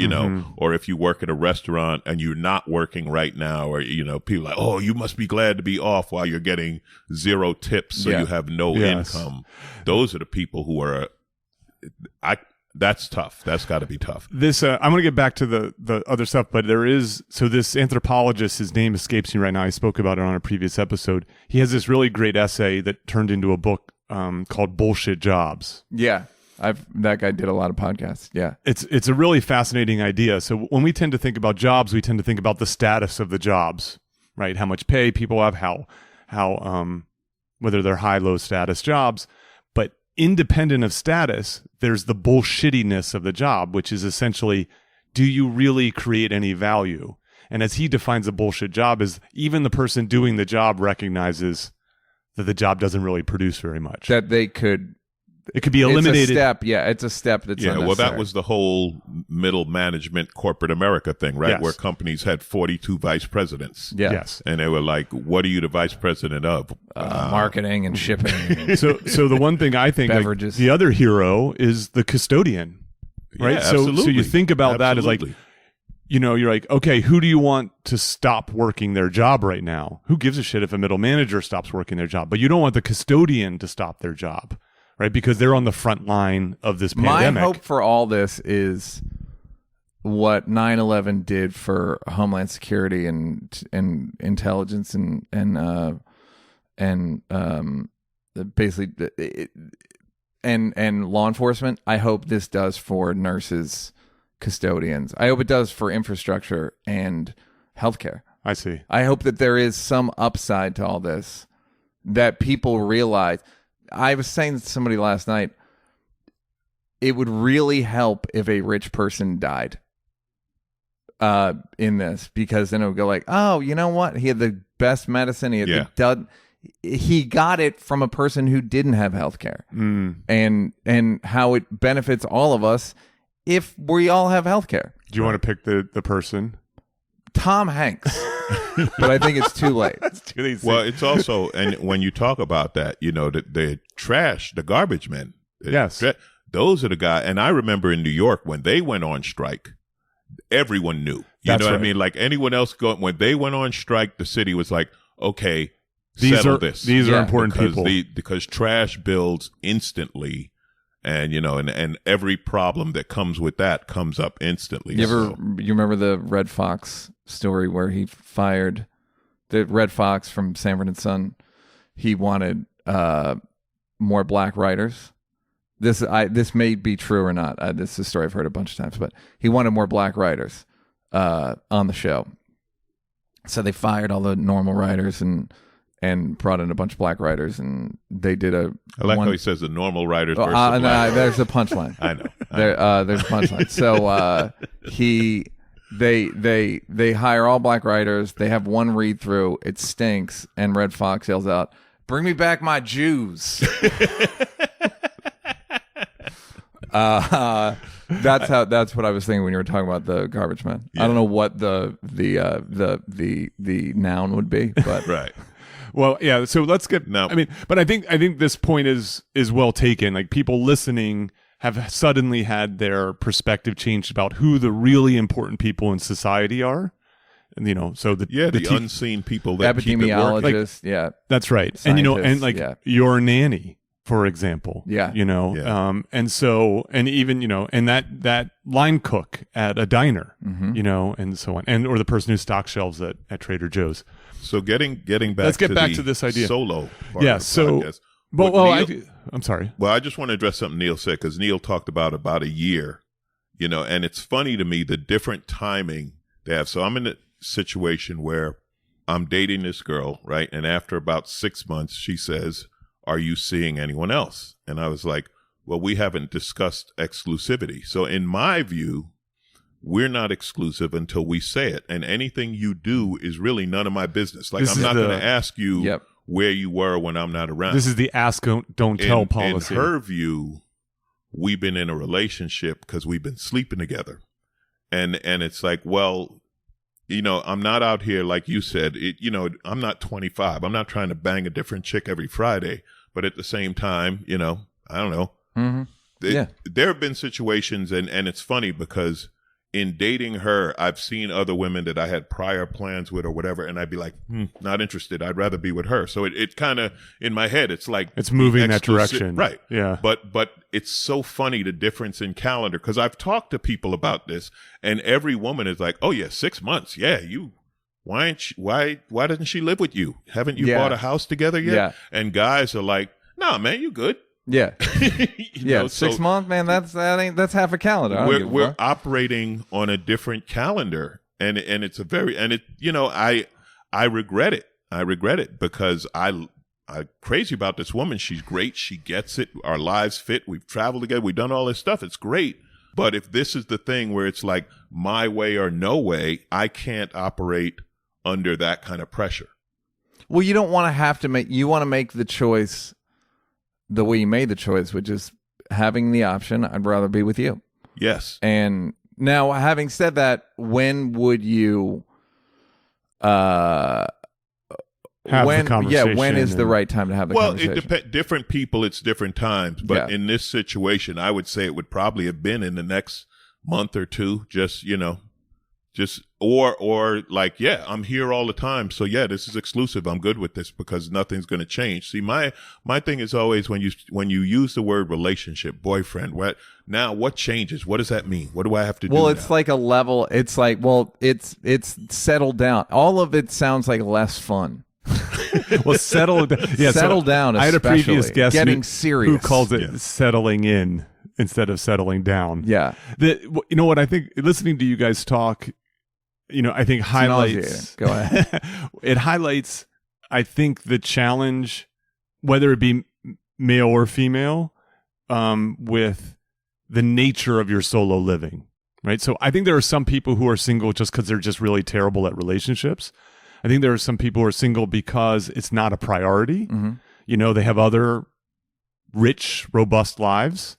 or if you work at a restaurant and you're not working right now, or, people like, oh, you must be glad to be off while you're getting 0 tips. So you have no income. Those are the people who are, that's tough. That's got to be tough.
This I'm going to get back to the other stuff, but this anthropologist, his name escapes me right now. I spoke about it on a previous episode. He has this really great essay that turned into a book called Bullshit Jobs.
Yeah. That guy did a lot of podcasts. Yeah.
It's a really fascinating idea. So when we tend to think about jobs, we tend to think about the status of the jobs, right? How much pay people have, how whether they're high, low status jobs. Independent of status, there's the bullshittiness of the job, which is essentially, do you really create any value? And as he defines a bullshit job, is even the person doing the job recognizes that the job doesn't really produce very much.
That it could be
eliminated.
It's a step. Yeah, it's a step that's unnecessary.
Well, that was the whole middle management corporate America thing, right?
Yes.
Where companies had 42 vice presidents.
Yeah.
Yes.
And they were like, what are you the vice president of?
Marketing and shipping.
So the one thing I think,
beverages.
The other hero is the custodian, right?
Yeah, absolutely.
So you think about that as like, you're like, okay, who do you want to stop working their job right now? Who gives a shit if a middle manager stops working their job? But you don't want the custodian to stop their job. Right, because they're on the front line of this pandemic.
My hope for all this is what 9/11 did for Homeland Security and intelligence and basically and law enforcement. I hope this does for nurses, custodians. I hope it does for infrastructure and healthcare.
I see.
I hope that there is some upside to all this, that people realize. I was saying to somebody last night, it would really help if a rich person died in this, because then it would go like, oh, you know what? He had the best medicine. He had he got it from a person who didn't have health care, and how it benefits all of us if we all have health care.
Do you want to pick the person?
Tom Hanks. But I think it's too late.
Well, it's also, and when you talk about that, the trash, the garbage men.
Yes.
Those are the guys. And I remember in New York when they went on strike, everyone knew. You know what I mean? Like anyone else when they went on strike, the city was like, okay, settle this.
These are important people.
Because trash builds instantly. And, and every problem that comes with that comes up instantly.
You remember the Red Fox story where he fired the Red Fox from Sanford and Son? He wanted more black writers. This may be true or not. This is a story I've heard a bunch of times, but he wanted more black writers on the show. So they fired all the normal writers and brought in a bunch of black writers, and they did a.
I like how he says the normal writers versus the black writers.
There's a punchline.
I know.
There's a punchline. So they hire all black writers. They have one read through. It stinks, and Red Fox yells out, "Bring me back my Jews." That's what I was thinking when you were talking about the garbage man. Yeah. I don't know what the noun would be, but
right.
Well, yeah. So let's get. No. I mean, but I think this point is well taken. Like people listening have suddenly had their perspective changed about who the really important people in society are, and so the
unseen people that
epidemiologists.
That's right. And your nanny, for example. And so and even and that line cook at a diner, and so on, or the person who stocks shelves at Trader Joe's.
So getting back.
Let's get
to
back to this idea.
Solo.
Yeah. So, I'm sorry.
Well, I just want to address something Neil said because Neil talked about a year, and it's funny to me the different timing they have. So I'm in a situation where I'm dating this girl, right? And after about 6 months, she says, "Are you seeing anyone else?" And I was like, "Well, we haven't discussed exclusivity." So in my view, we're not exclusive until we say it. And anything you do is really none of my business. Like, I'm not going to ask you where you were when I'm not around.
This is the ask, don't tell policy.
In her view, we've been in a relationship because we've been sleeping together. And it's like, well, I'm not out here, like you said, I'm not 25. I'm not trying to bang a different chick every Friday. But at the same time, I don't know.
Mm-hmm.
There have been situations, and it's funny because in dating her, I've seen other women that I had prior plans with or whatever, and I'd be like, not interested. I'd rather be with her. So it kind of, in my head, it's like...
It's moving that direction.
Right.
Yeah.
But it's so funny, the difference in calendar, because I've talked to people about this, and every woman is like, oh, yeah, 6 months. Yeah, why doesn't she live with you? Haven't you bought a house together yet?
Yeah.
And guys are like, nah, man, you good.
Yeah. 6 months, man, that's half a calendar.
We're operating on a different calendar, and it's a very, and it, I regret it. I regret it because I'm crazy about this woman. She's great. She gets it. Our lives fit. We've traveled together. We've done all this stuff. It's great. But if this is the thing where it's like my way or no way, I can't operate under that kind of pressure.
Well, you don't want to have to you want to make the choice the way you made the choice, which is having the option, I'd rather be with you.
Yes.
And now, having said that, when would you
have the conversation?
Yeah, when is the right time to have the conversation?
Well, it depends. Different people, it's different times. But in this situation, I would say it would probably have been in the next month or two, or like, I'm here all the time. So this is exclusive. I'm good with this because nothing's going to change. See, my thing is always when you use the word relationship, boyfriend, what changes? What does that mean? What do I have to do?
Well, it's like a level. It's like, it's settled down. All of it sounds like less fun.
Well, settle down.
I
had a previous guest
serious
who calls it settling in instead of settling down.
Yeah.
You know what I think? Listening to you guys talk, I think highlights.
Go ahead.
It highlights, I think, the challenge, whether it be male or female, with the nature of your solo living, right? So I think there are some people who are single just because they're just really terrible at relationships. I think there are some people who are single because it's not a priority.
Mhm.
You know, they have other rich, robust lives.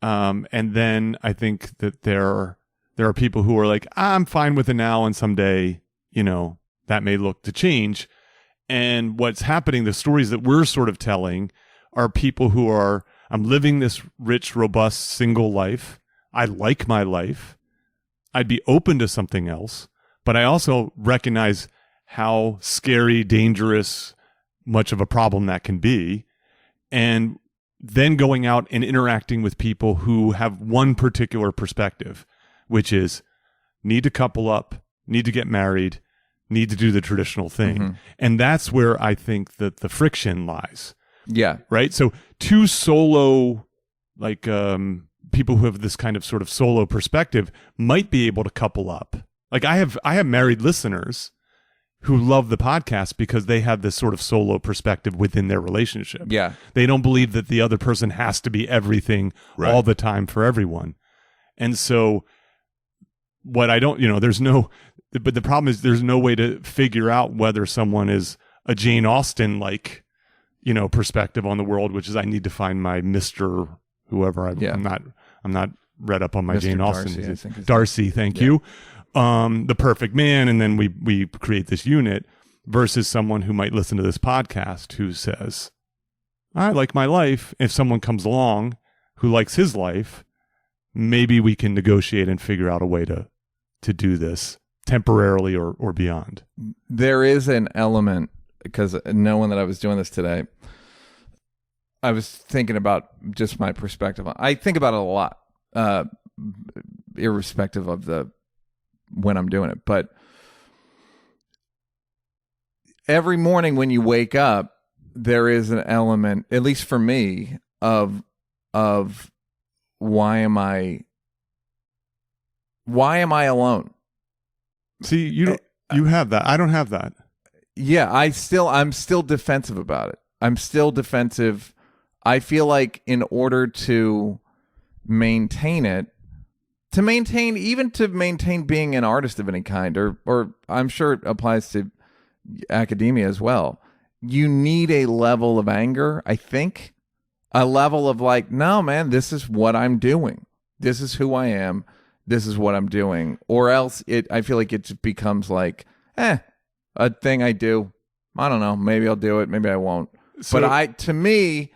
And then I think that there are people who are like, I'm fine with it now, and someday, you know, that may look to change. And what's happening, the stories that we're sort of telling are people who are, I'm living this rich, robust, single life. I like my life. I'd be open to something else. But I also recognize how scary, dangerous, much of a problem that can be. And then going out and interacting with people who have one particular perspective, which is need to couple up, need to get married, need to do the traditional thing.
Mm-hmm.
And that's where I think that the friction lies.
Yeah.
Right? So two solo, like people who have this kind of sort of solo perspective might be able to couple up. Like I have married listeners who love the podcast because they have this sort of solo perspective within their relationship.
Yeah.
They don't believe that the other person has to be everything all the time for everyone. And so what I don't, you know, but the problem is there's no way to figure out whether someone is a Jane Austen like, you know, perspective on the world, which is I need to find my Mr. whoever. I'm not read up on my
Mr.
Jane
Darcy,
Austen.
I think is
Darcy, thank you. The perfect man, and then we create this unit versus someone who might listen to this podcast who says, I like my life. If someone comes along who likes his life, maybe we can negotiate and figure out a way to do this temporarily or beyond.
There is an element, because knowing that I was doing this today, I was thinking about just my perspective. I think about it a lot, irrespective of when I'm doing it. But every morning when you wake up, there is an element, at least for me, of why am I alone?
See, you have that. I don't have that.
Yeah, I'm still defensive about it. I'm still defensive. I feel like in order to maintain it, to maintain being an artist of any kind, or I'm sure it applies to academia as well, you need a level of anger, I think. A level of like, no, man, this is what I'm doing. This is who I am. This is what I'm doing. Or else I feel like it just becomes like, a thing I do. I don't know. Maybe I'll do it. Maybe I won't.
So,
but to me,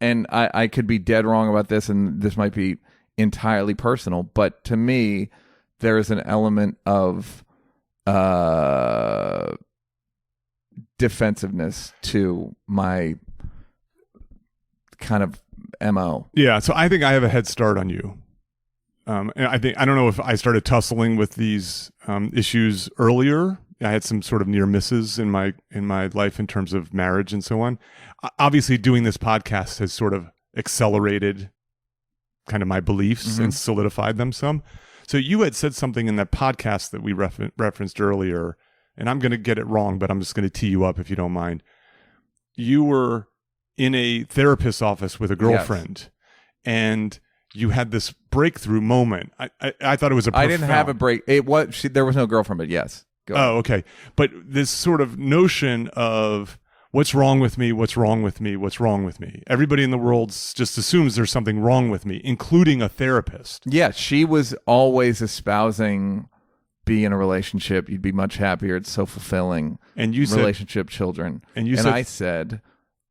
and I could be dead wrong about this, and this might be entirely personal, but to me, there is an element of defensiveness to my kind of MO.
Yeah, so I think I have a head start on you. And I don't know if I started tussling with these issues earlier. I had some sort of near misses in my life in terms of marriage and so on. Obviously, doing this podcast has sort of accelerated kind of my beliefs and solidified them some. So you had said something in that podcast that we referenced earlier, and I'm going to get it wrong, but I'm just going to tee you up if you don't mind. You were in a therapist's office with a girlfriend, and you had this breakthrough moment. I thought it was
I didn't have a break. There was no girlfriend, but yes. Go ahead.
Oh, okay. But this sort of notion of what's wrong with me, what's wrong with me, what's wrong with me. Everybody in the world just assumes there's something wrong with me, including a therapist.
Yeah, she was always espousing be in a relationship. You'd be much happier. It's so fulfilling.
And you said,
relationship children.
And
I said,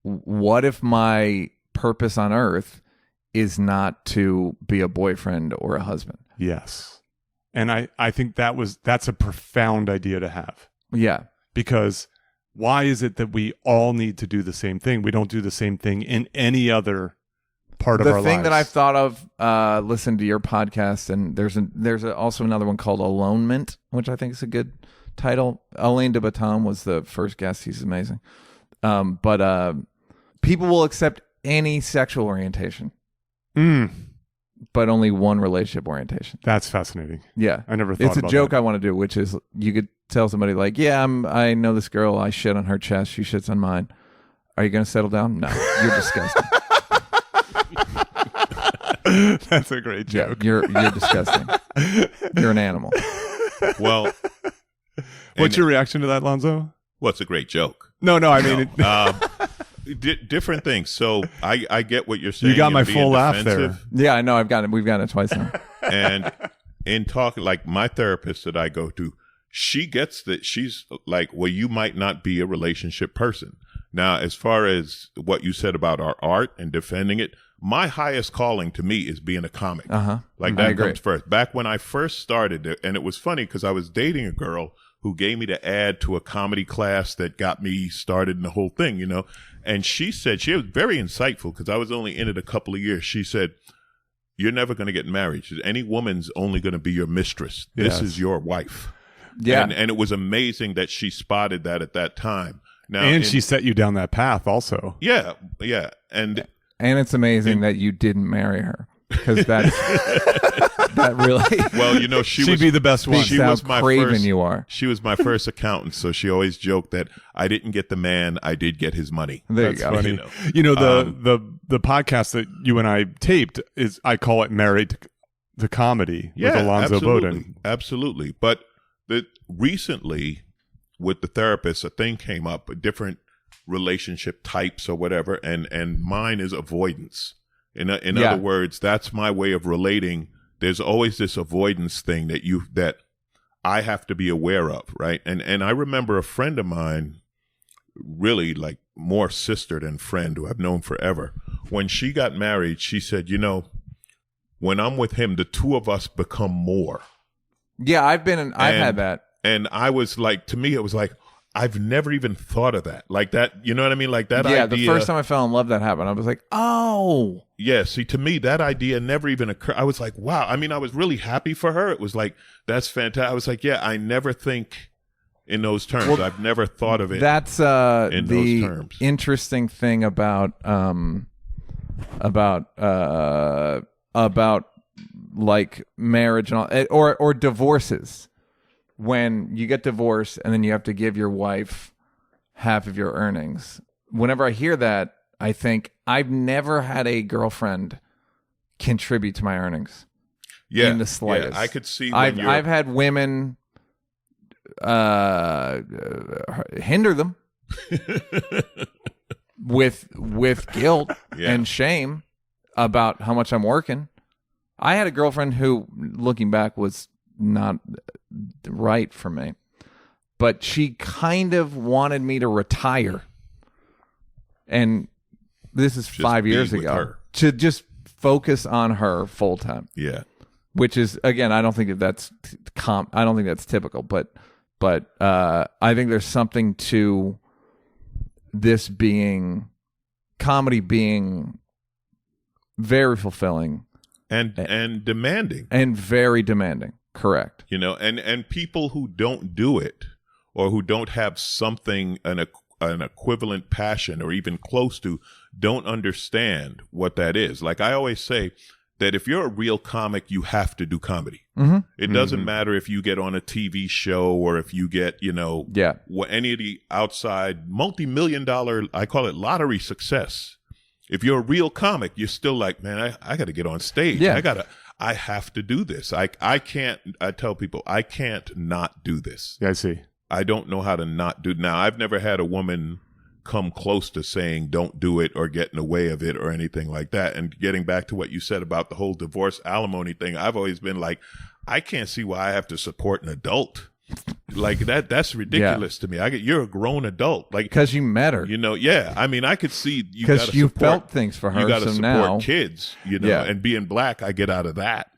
what if my purpose on earth is not to be a boyfriend or a husband?
Yes. And I think that's a profound idea to have.
Yeah.
Because why is it that we all need to do the same thing? We don't do the same thing in any other part of our lives.
The thing that I've thought of, listen to your podcast, and there's also another one called Alonement, which I think is a good title. Alain de Botton was the first guest. He's amazing. But people will accept any sexual orientation. But only one relationship orientation.
That's fascinating.
Yeah.
I never thought about that.
It's a joke I want to do, which is you could tell somebody like, yeah, I know this girl. I shit on her chest. She shits on mine. Are you going to settle down? No. You're disgusting.
That's a great joke.
Yeah, you're disgusting. You're an animal.
Well,
What's your reaction to that, Lonzo?
Well, it's a great joke.
No, I mean,
Different things. So I get what you're saying.
You got my
being
full laugh there.
defensive.
Yeah, I know. We've gotten it twice now.
And in talking, like my therapist that I go to, she gets that. She's like, well, you might not be a relationship person. Now, as far as what you said about our art and defending it, my highest calling to me is being a comic. Like that comes first. Back when I first started, and it was funny because I was dating a girl who gave me to add to a comedy class that got me started in the whole thing, you know. And she said, she was very insightful because I was only in it a couple of years. She said, you're never going to get married. She said, any woman's only going to be your mistress. This is your wife. Yeah. And it was amazing that she spotted that at that time. Now,
and she set you down that path also.
Yeah. And
it's amazing that you didn't marry her. Because that really,
well, you know, she'd
be the best one.
She was my
craven
first,
you are.
She was my first accountant, so she always joked that I didn't get the man, I did get his money.
There
That's
you go.
Funny. You know the podcast that you and I taped is, I call it Married to Comedy with Alonzo Bowen.
Absolutely. But recently with the therapist, a thing came up, different relationship types or whatever, and mine is avoidance. In other words, that's my way of relating. There's always this avoidance thing that I have to be aware of, right? And I remember a friend of mine, really like more sister than friend, who I've known forever. When she got married, she said, you know, when I'm with him, the two of us become more.
Yeah, I've had that.
And I was like, to me, it was like, I've never even thought of that. Like that, you know what I mean? Like that idea.
Yeah, the first time I fell in love that happened, I was like, oh.
Yeah, see, to me, that idea never even occurred. I was like, wow. I mean, I was really happy for her. It was like, that's fantastic. I was like, yeah, I never think in those terms. Well, I've never thought of it
that's
in those terms.
Interesting thing about like marriage and all, or divorces. When you get divorced and then you have to give your wife half of your earnings. Whenever I hear that, I think I've never had a girlfriend contribute to my earnings.
Yeah,
in the slightest.
Yeah, I could see.
I've had women hinder them with guilt and shame about how much I'm working. I had a girlfriend who, looking back, was not right for me, but she kind of wanted me to retire, and this is just 5 years ago, to just focus on her full time.
Yeah,
which is, again, I don't think that's typical, but I think there's something to this being comedy being very fulfilling
and demanding
and very demanding. Correct.
You know, and people who don't do it or who don't have something, an equivalent passion or even close to, don't understand what that is. Like I always say that if you're a real comic, you have to do comedy. Mm-hmm. It doesn't matter if you get on a TV show or if you get, you know, any of the outside multi-million-dollar, I call it lottery success. If you're a real comic, you're still like, man, I got to get on stage.
Yeah.
I have to do this. I tell people, I can't not do this.
Yeah, I see.
I don't know how to not do. Now, I've never had a woman come close to saying don't do it or get in the way of it or anything like that. And getting back to what you said about the whole divorce alimony thing, I've always been like, I can't see why I have to support an adult. Like that's ridiculous to me. You're a grown adult, like
because you met her.
You know, yeah. I mean, I could see
because you felt things for her.
You got to
so
support
now,
kids, you know. And being black, I get out of that.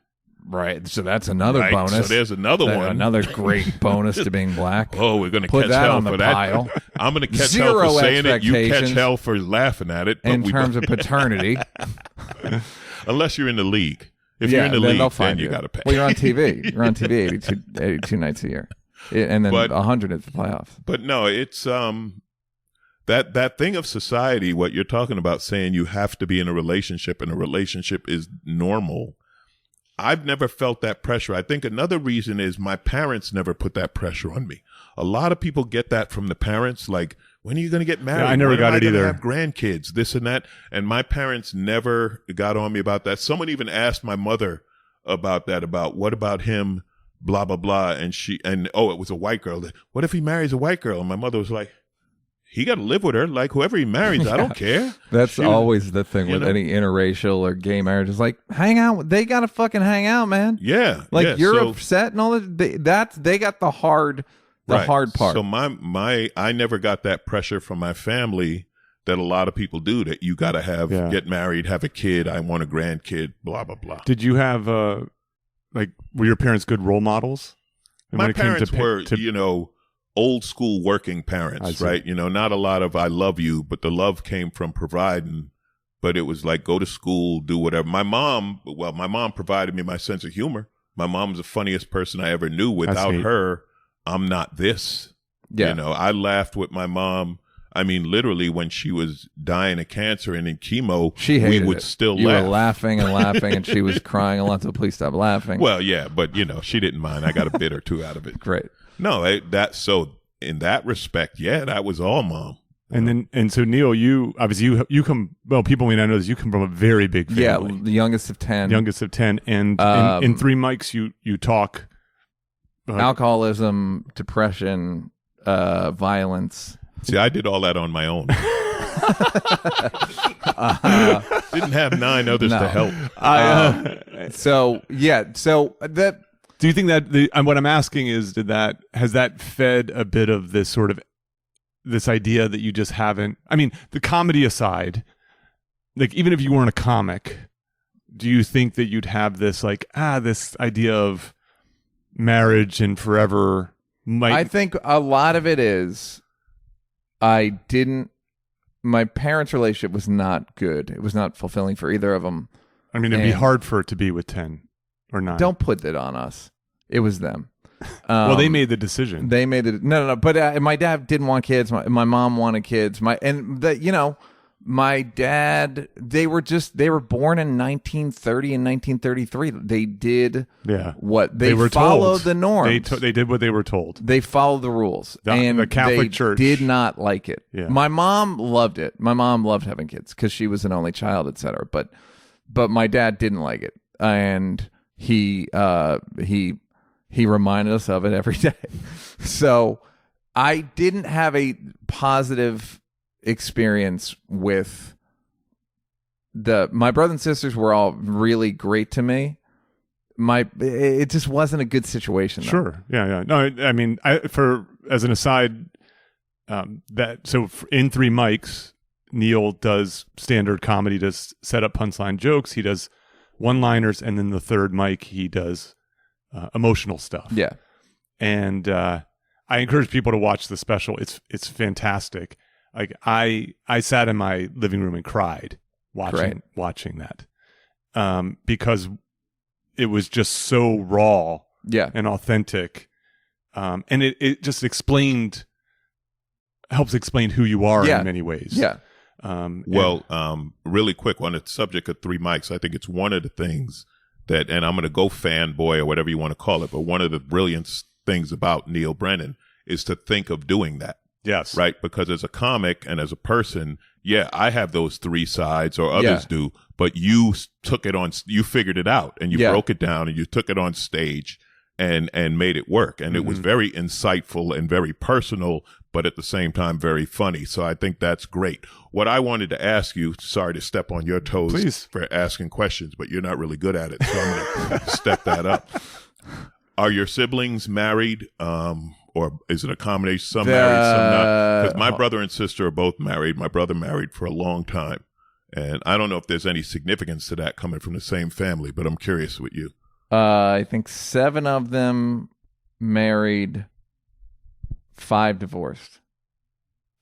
Right. So that's another bonus.
So there's another one.
Another great bonus to being black.
Oh, we're going to
put
catch
that
hell
on the
for
pile.
that. I'm going to catch hell for saying it. You catch hell for laughing at it.
In terms of paternity,
unless you're in the league. If you're in the league, then you got to pay.
Well, you're on TV. You're on TV 82 nights a year. And then 100 at the playoffs.
But no, it's that thing of society, what you're talking about, saying you have to be in a relationship and a relationship is normal. I've never felt that pressure. I think another reason is my parents never put that pressure on me. A lot of people get that from the parents, like, when are you going to get married?
Yeah, I never got it either.
Have grandkids, this and that. And my parents never got on me about that. Someone even asked my mother about that, about what about him blah, blah, blah. And it was a white girl. What if he marries a white girl? And my mother was like, he got to live with her. Like, whoever he marries, I don't care.
That's always the thing with any interracial or gay marriage. Is like, hang out. They got to fucking hang out, man.
Yeah.
Like, you're upset and all that. They got the hard part.
So I never got that pressure from my family that a lot of people do, that you got to get married, have a kid. I want a grandkid, blah, blah, blah.
Did you have, were your parents good role models?
My parents were, old school working parents, right? Not a lot of I love you, but the love came from providing. But it was like, go to school, do whatever. My mom provided me my sense of humor. My mom was the funniest person I ever knew. Without her, I'm not this. Yeah. I laughed with my mom. I mean, literally, when she was dying of cancer and in chemo, we would still laugh.
You were laughing and laughing, and she was crying. Alonzo, please stop laughing.
Well, yeah, but, she didn't mind. I got a bit or two out of it.
Great.
No, so in that respect, yeah, that was all mom.
And so Neil, you obviously you come, well, people may not know this, you come from a very big family.
Yeah, the youngest of 10.
And in Three Mics you talk
alcoholism, depression, violence.
See, I did all that on my own. Didn't have 9 others to help. Do you think that what I'm asking is, has that fed a bit of this sort of this idea that you just haven't? I mean, the comedy aside, like even if you weren't a comic, do you think that you'd have this this idea of marriage and forever?
I think a lot of it is. My parents' relationship was not good. It was not fulfilling for either of them.
I mean, it'd be hard for it to be with 10 or 9.
Don't put that on us. It was them.
Well, they made the decision.
They made it. No. But my dad didn't want kids. My mom wanted kids. My dad, they were born in 1930 and 1933. They did what they were followed told. The norms.
They did what they were told.
They followed the rules.
The Catholic Church
did not like it.
Yeah.
My mom loved it. My mom loved having kids because she was an only child, etc. But my dad didn't like it, and he reminded us of it every day. So I didn't have a positive experience with my brother and sisters were all really great to me. It just wasn't a good situation.
Sure. Yeah. No, I mean, as an aside, in Three Mics, Neil does standard comedy, does set up punchline jokes. He does one-liners, and then the third mic, he does emotional stuff.
Yeah.
And I encourage people to watch the special. It's fantastic. Like I sat in my living room and cried watching that, because it was just so raw, and authentic, and it just helps explain who you are in many ways.
Yeah.
Really quick on the subject of Three Mics, I think it's one of the things that, and I'm going to go fanboy or whatever you want to call it, but one of the brilliant things about Neil Brennan is to think of doing that.
Yes.
Right? Because as a comic and as a person, I have those 3 sides, or others do, but you took it on, you figured it out, and you broke it down, and you took it on stage and made it work. And it was very insightful and very personal, but at the same time, very funny. So I think that's great. What I wanted to ask you, sorry to step on your toes for asking questions, but you're not really good at it. So I'm going to step that up. Are your siblings married? Or is it a combination? Some married, some not. Because my brother and sister are both married. My brother married for a long time. And I don't know if there's any significance to that coming from the same family, but I'm curious with you.
I think 7 of them married, 5 divorced.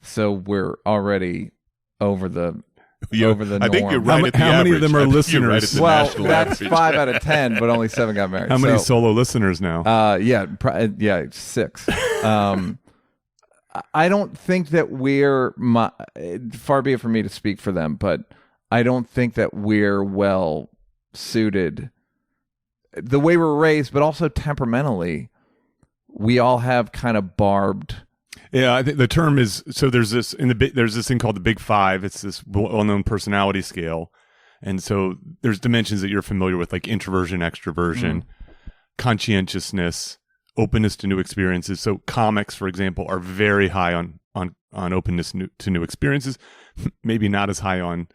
So we're already over the norm.
I think you're right at the
How many
average.
of them are listeners?
Well, that's 5 out of 10, but only 7 got married.
How many solo listeners now?
6. I don't think that far be it for me to speak for them, but I don't think that we're well suited. The way we're raised, but also temperamentally, we all have kind of barbed.
Yeah, I think the term is, so there's this thing called the Big Five. It's this well-known personality scale. And so there's dimensions that you're familiar with, like introversion, extroversion. conscientiousness, openness to new experiences. So comics, for example, are very high on openness to new experiences. Maybe not as high on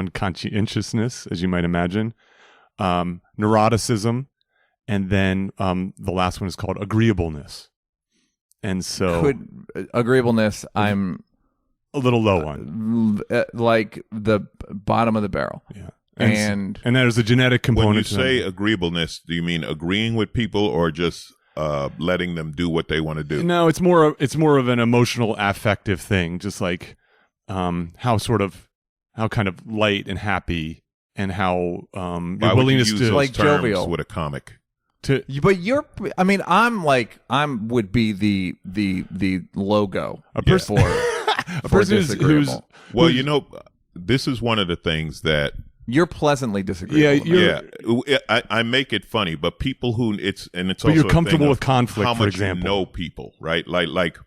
conscientiousness as you might imagine. Neuroticism, and then the last one is called agreeableness. And so
agreeableness, I'm
a little low on,
like the bottom of the barrel.
Yeah.
And
there's a genetic component.
When you
to
say
them.
agreeableness, do you mean agreeing with people or just letting them do what they want to do?
No, it's more of an emotional affective thing, just like how kind of light and happy, and how
Why
your
would you
willingness
use
to
those
like
terms
jovial
with a comic?
But I'm would be the logo
a person
for
a person who's
disagreeable.
Well, this is one of the things that
You're pleasantly disagreeable.
I make it funny, but people who it's
but
also
you're
a
comfortable
thing
with
of
conflict,
how
for
much
example.
you know people, right? Like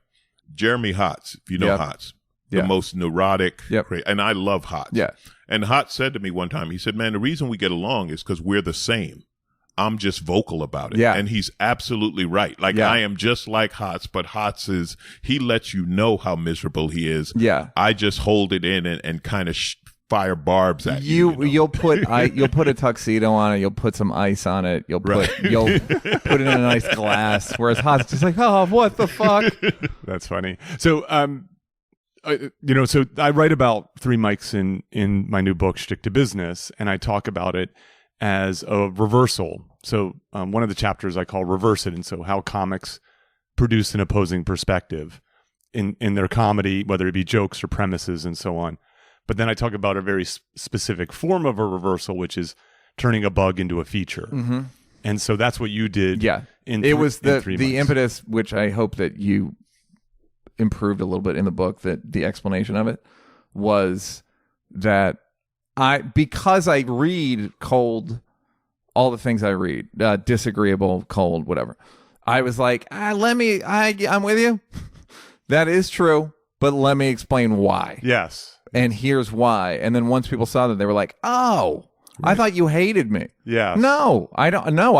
Jeremy Hotz, if you know
Yep.
Hotz,
Yeah.
the most neurotic,
Yep.
and I love Hotz.
Yeah.
And Hotz said to me one time, he said, "Man, the reason we get along is because we're the same. I'm just vocal about it."
Yeah.
And he's absolutely right. Like,
Yeah.
I am just like Hotz, but Hotz he lets you know how miserable he is.
Yeah.
I just hold it in and kind of fire barbs at you.
You'll put a tuxedo on it. You'll put some ice on it. You'll put it in a nice glass. Whereas Hot's just like, oh, what the fuck?
That's funny. So, so I write about three mics in my new book, Shtick to Business, and I talk about it as a reversal. So one of the chapters I call Reverse It, and so how comics produce an opposing perspective in their comedy, whether it be jokes or premises and so on. But then I talk about a very specific form of a reversal, which is turning a bug into a feature.
Mm-hmm.
And so that's what you did.
Yeah. It was the impetus, which I hope that you improved a little bit in the book, that the explanation of it was that because I read cold, all the things I read, disagreeable, cold, whatever, I was like, I'm with you. That is true, but let me explain why.
Yes.
And here's why. And then once people saw that, they were like, oh, I thought you hated me.
Yeah.
No, I don't. No,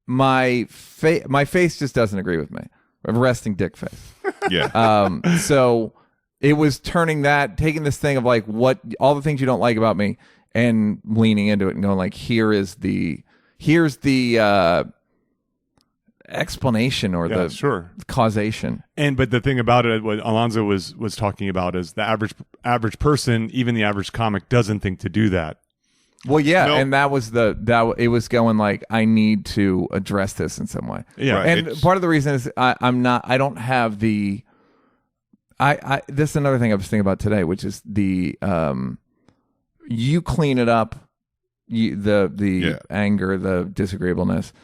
my face just doesn't agree with me. A resting dick face.
Yeah.
So it was taking this thing of like all the things you don't like about me and leaning into it and going like, here's the explanation or the causation.
But the thing about it, what Alonzo was talking about, is the average person, even the average comic, doesn't think to do that.
Well, yeah, no. And that was it was going like, I need to address this in some way.
Yeah,
right.
And part of the reason is I don't have the. This is another thing I was thinking about today, which is the you clean it up, the anger, the disagreeableness.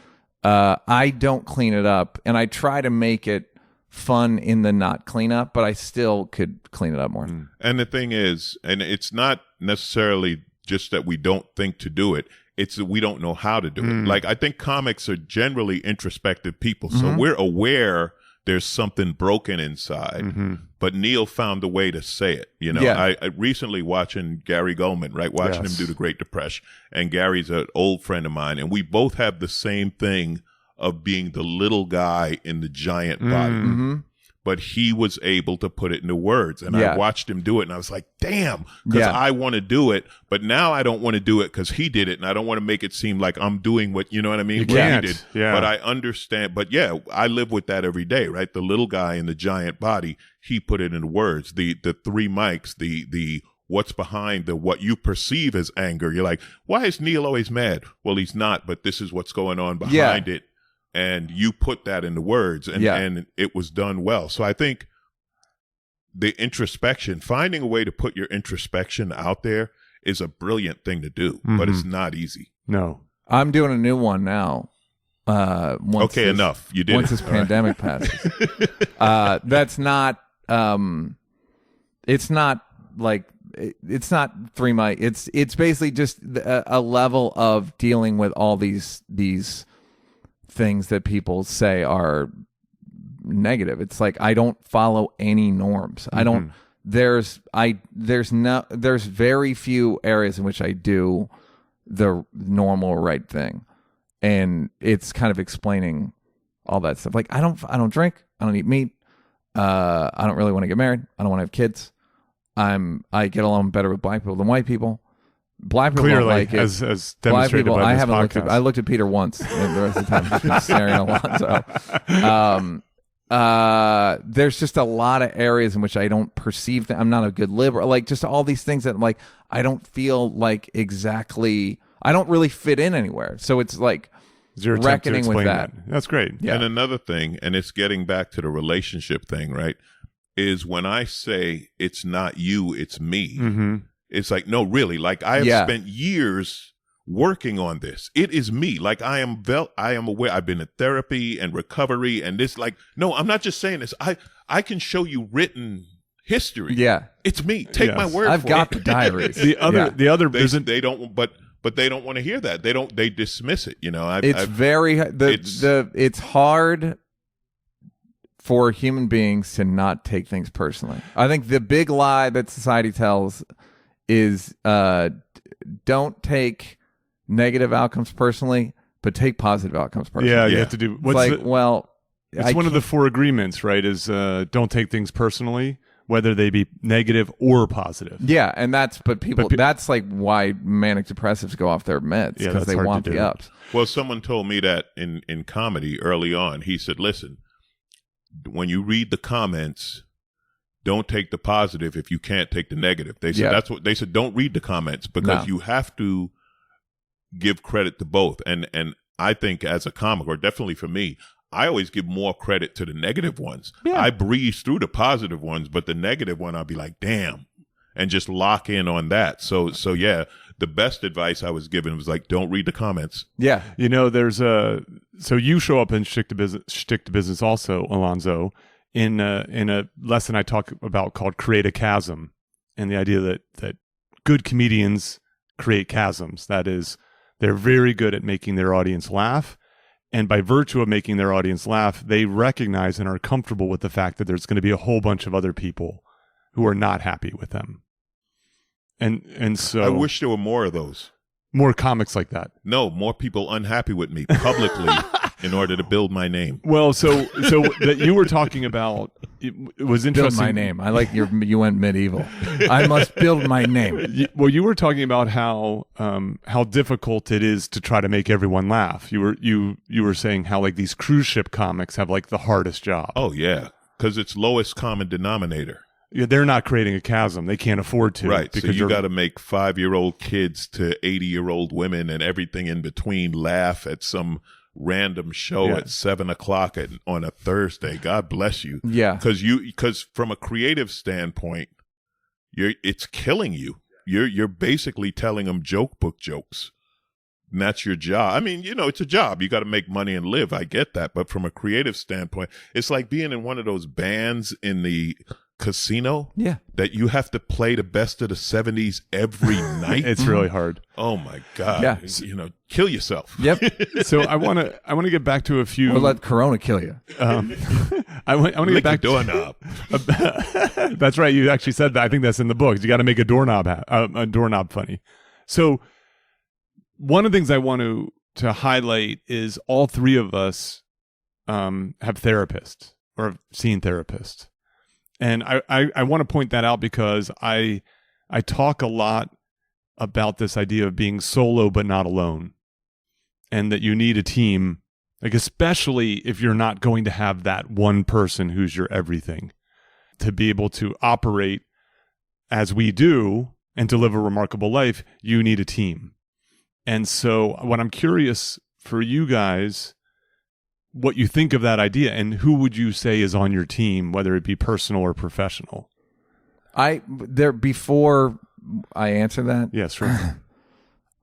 I don't clean it up, and I try to make it fun in the not clean up, but I still could clean it up more.
And the thing is, and it's not necessarily just that we don't think to do it, it's that we don't know how to do it. Like, I think comics are generally introspective people, so we're aware there's something broken inside, but Neil found a way to say it. I recently watching Gary Goldman, watching him do The Great Depression, and Gary's an old friend of mine, and we both have the same thing of being the little guy in the giant body. But he was able to put it into words, and I watched him do it, and I was like, damn, because I want to do it, but now I don't want to do it because he did it, and I don't want to make it seem like I'm doing what, you know what I mean?
You can't.
He did.
Yeah.
But I understand. But yeah, I live with that every day, right? The little guy in the giant body, he put it into words. The three mics, the what's behind what you perceive as anger. You're like, why is Neil always mad? Well, he's not, but this is what's going on behind it. And you put that into words, and it was done well. So I think the introspection, finding a way to put your introspection out there, is a brilliant thing to do, but it's not easy.
No.
I'm doing a new one now.
Enough. You did.
Once this pandemic passes. That's not. It's not like. It's not three mic. It's basically just a level of dealing with all these things that people say are negative. It's like, I don't follow any norms. I don't. There's very few areas in which I do the normal right thing, and it's kind of explaining all that stuff. Like, I don't drink, I don't eat meat, I don't really want to get married, I don't want to have kids. I get along better with black people than white people. Black people don't like it.
as
Black
demonstrated
people,
by
I
this
haven't
podcast.
I looked at Peter once, and the rest of the time I've been staring at Alonzo. There's just a lot of areas in which I don't perceive that I'm not a good liberal. Like, just all these things that, like, I don't feel like exactly. I don't really fit in anywhere. So it's like reckoning with that.
That's great.
Yeah.
And another thing, and it's getting back to the relationship thing, right? Is when I say it's not you, it's me.
Mm-hmm.
It's like, no, really. Like, I have spent years working on this. It is me. Like, I am aware. I've been in therapy and recovery, and this, like, no, I'm not just saying this. I can show you written history.
Yeah,
it's me. Take my word.
I've
for
got
it.
the diaries.
The other
they don't, but they don't want to hear that. They dismiss it. You know,
it's hard for human beings to not take things personally. I think the big lie that society tells is don't take negative outcomes personally, but take positive outcomes personally.
Yeah, you have to do.
It's
one of the 4 agreements, right? Is don't take things personally, whether they be negative or positive.
Yeah, and that's that's like why manic depressives go off their meds, because they want the ups.
Well, someone told me that in comedy early on. He said, "Listen, when you read the comments, don't take the positive if you can't take the negative." They said that's what they said. Don't read the comments because you have to give credit to both. And I think as a comic, or definitely for me, I always give more credit to the negative ones. Yeah. I breeze through the positive ones, but the negative one, I'll be like, damn, and just lock in on that. So yeah, the best advice I was given was like, don't read the comments.
Yeah. You know, so you show up in Shtick to Business also, Alonzo, in a lesson I talk about called Create a Chasm, and the idea that good comedians create chasms. That is, they're very good at making their audience laugh. And by virtue of making their audience laugh, they recognize and are comfortable with the fact that there's going to be a whole bunch of other people who are not happy with them. And so
I wish there were more of those.
More comics like that.
No, more people unhappy with me publicly in order to build my name.
Well, so that you were talking about, it was interesting.
Build my name. I like you went medieval. I must build my name.
Well, you were talking about how difficult it is to try to make everyone laugh. You were saying how, like, these cruise ship comics have, like, the hardest job.
Oh yeah, because it's lowest common denominator.
Yeah, they're not creating a chasm. They can't afford to.
Right. So you got to make 5-year-old kids to 80-year-old women and everything in between laugh at some random show at 7:00 on a Thursday. God bless you.
Yeah.
Because from a creative standpoint, it's killing you. You're basically telling them joke book jokes. And that's your job. I mean, it's a job. You got to make money and live. I get that. But from a creative standpoint, it's like being in one of those bands in the casino that you have to play the best of the 70s every night.
It's really hard.
Oh my God.
Yeah.
Kill yourself.
Yep.
So I want to get back to a few.
Or let Corona kill you.
I want to get back
to doorknob.
That's right. You actually said that. I think that's in the book. You got to make a doorknob funny. So one of the things I want to highlight is all 3 of us have therapists or have seen therapists. And I want to point that out because I talk a lot about this idea of being solo but not alone, and that you need a team, like, especially if you're not going to have that one person who's your everything, to be able to operate as we do and to live a remarkable life. You need a team. And so what I'm curious for you guys, what you think of that idea, and who would you say is on your team, whether it be personal or professional?
Before I answer that,
yes, sure.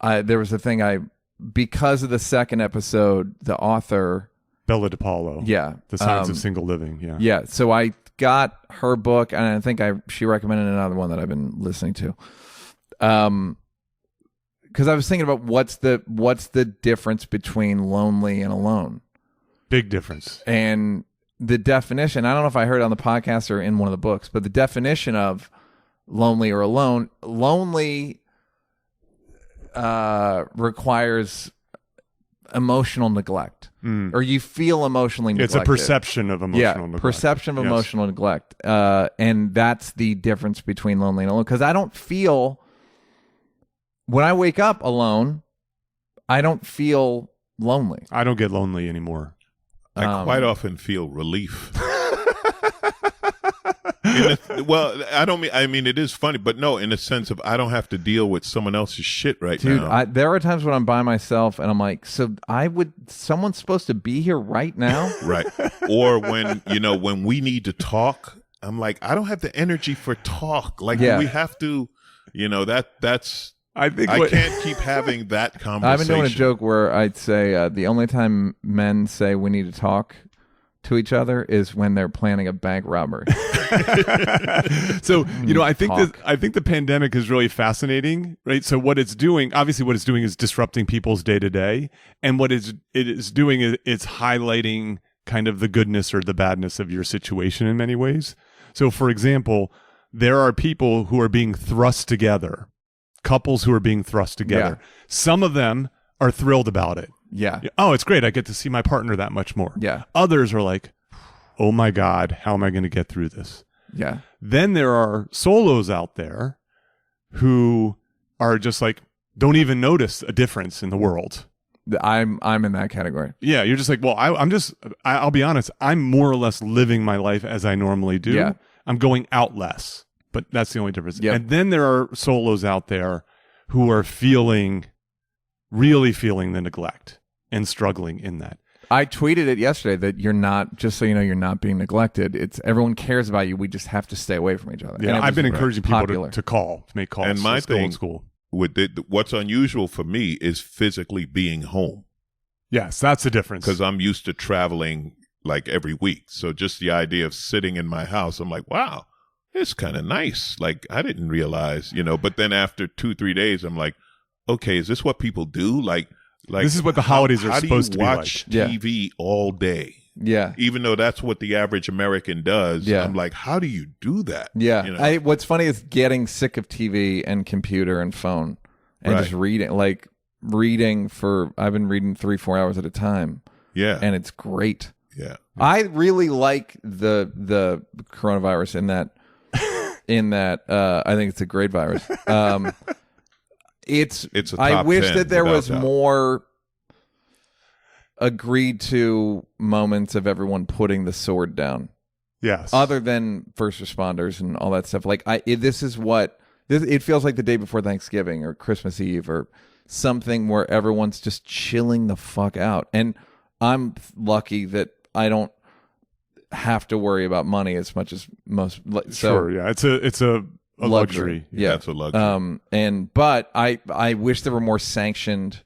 There was a thing because of the second episode, the author
Bella DePaulo, The Science of Single Living,
yeah. So I got her book, and I think she recommended another one that I've been listening to. Because I was thinking about what's the difference between lonely and alone.
Big difference.
And the definition, I don't know if I heard it on the podcast or in one of the books, but the definition of lonely or alone, lonely requires emotional neglect, or you feel emotionally neglected.
It's a perception of emotional neglect.
Perception of emotional neglect. And that's the difference between lonely and alone. Because I don't feel, when I wake up alone, I don't feel lonely.
I don't get lonely anymore.
I quite often feel relief. I mean, it is funny, but no, in the sense of I don't have to deal with someone else's shit right now.
Dude, there are times when I'm by myself and I'm like, so someone's supposed to be here right now?
Right. Or when we need to talk, I'm like, I don't have the energy for talk. Like we have to, that's, I can't keep having that conversation.
I've been doing a joke where I'd say the only time men say we need to talk to each other is when they're planning a bank robbery.
So, I think the pandemic is really fascinating, right? So what it's doing is disrupting people's day to day. And what it is doing is it's highlighting kind of the goodness or the badness of your situation in many ways. So for example, there are people who are being thrust together, couples who are being thrust together. Yeah. Some of them are thrilled about it.
Yeah.
Oh, it's great. I get to see my partner that much more.
Yeah.
Others are like, oh my God, how am I going to get through this?
Yeah.
Then there are solos out there who are just like, don't even notice a difference in the world.
I'm in that category.
Yeah. You're just like, well, I'll be honest. I'm more or less living my life as I normally do.
Yeah.
I'm going out less, but that's the only difference.
Yep.
And then there are solos out there who are really feeling the neglect and struggling in that.
I tweeted it yesterday that you're not, just so you know, you're not being neglected. It's everyone cares about you. We just have to stay away from each other.
Yeah, I've been encouraging people to make calls.
And my thing,
school.
What's unusual for me is physically being home.
Yes, that's the difference.
Because I'm used to traveling like every week. So just the idea of sitting in my house, I'm like, wow, it's kind of nice. Like I didn't realize, but then after 2-3 days, I'm like, okay, is this what people do? Like
this is what the holidays are supposed to be like.
How do you watch TV all day?
Yeah.
Even though that's what the average American does.
Yeah.
I'm like, how do you do that?
Yeah. What's funny is getting sick of TV and computer and phone and just reading. Like I've been reading 3-4 hours at a time.
Yeah.
And it's great.
Yeah.
I really like the coronavirus in that I think it's a great virus. It's
a top
I wish
10,
that there was
doubt.
more agreed to moments of everyone putting the sword down.
Yes.
Other than first responders and all that stuff. Like it feels like the day before Thanksgiving or Christmas Eve or something where everyone's just chilling the fuck out. And I'm lucky that I don't have to worry about money as much as most.
Sure. Yeah. It's a luxury.
Yeah.
That's a luxury.
But I wish there were more sanctioned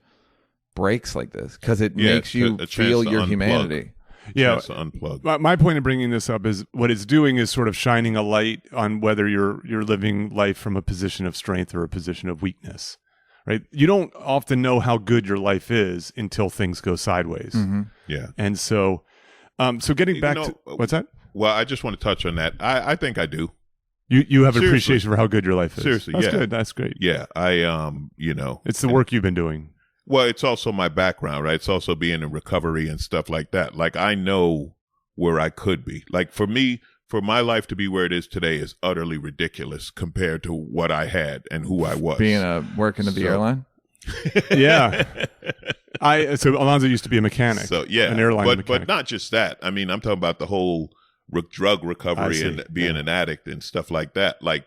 breaks like this because it makes you feel your humanity.
Yeah.
Unplug.
My point of bringing this up is what it's doing is sort of shining a light on whether you're living life from a position of strength or a position of weakness, right? You don't often know how good your life is until things go sideways.
Mm-hmm.
Yeah.
And so getting back to what's that?
Well, I just want to touch on that. I think I do.
You have an appreciation for how good your life is.
Seriously,
that's
yeah.
good. That's great.
Yeah,
it's the work you've been doing.
Well, it's also my background, right? It's also being in recovery and stuff like that. Like I know where I could be. Like for me, for my life to be where it is today is utterly ridiculous compared to what I had and who I was.
Working at the airline.
Yeah. So Alonzo used to be a mechanic.
So yeah,
an airline mechanic.
But not just that. I mean, I'm talking about the whole drug recovery and being an addict and stuff like that. Like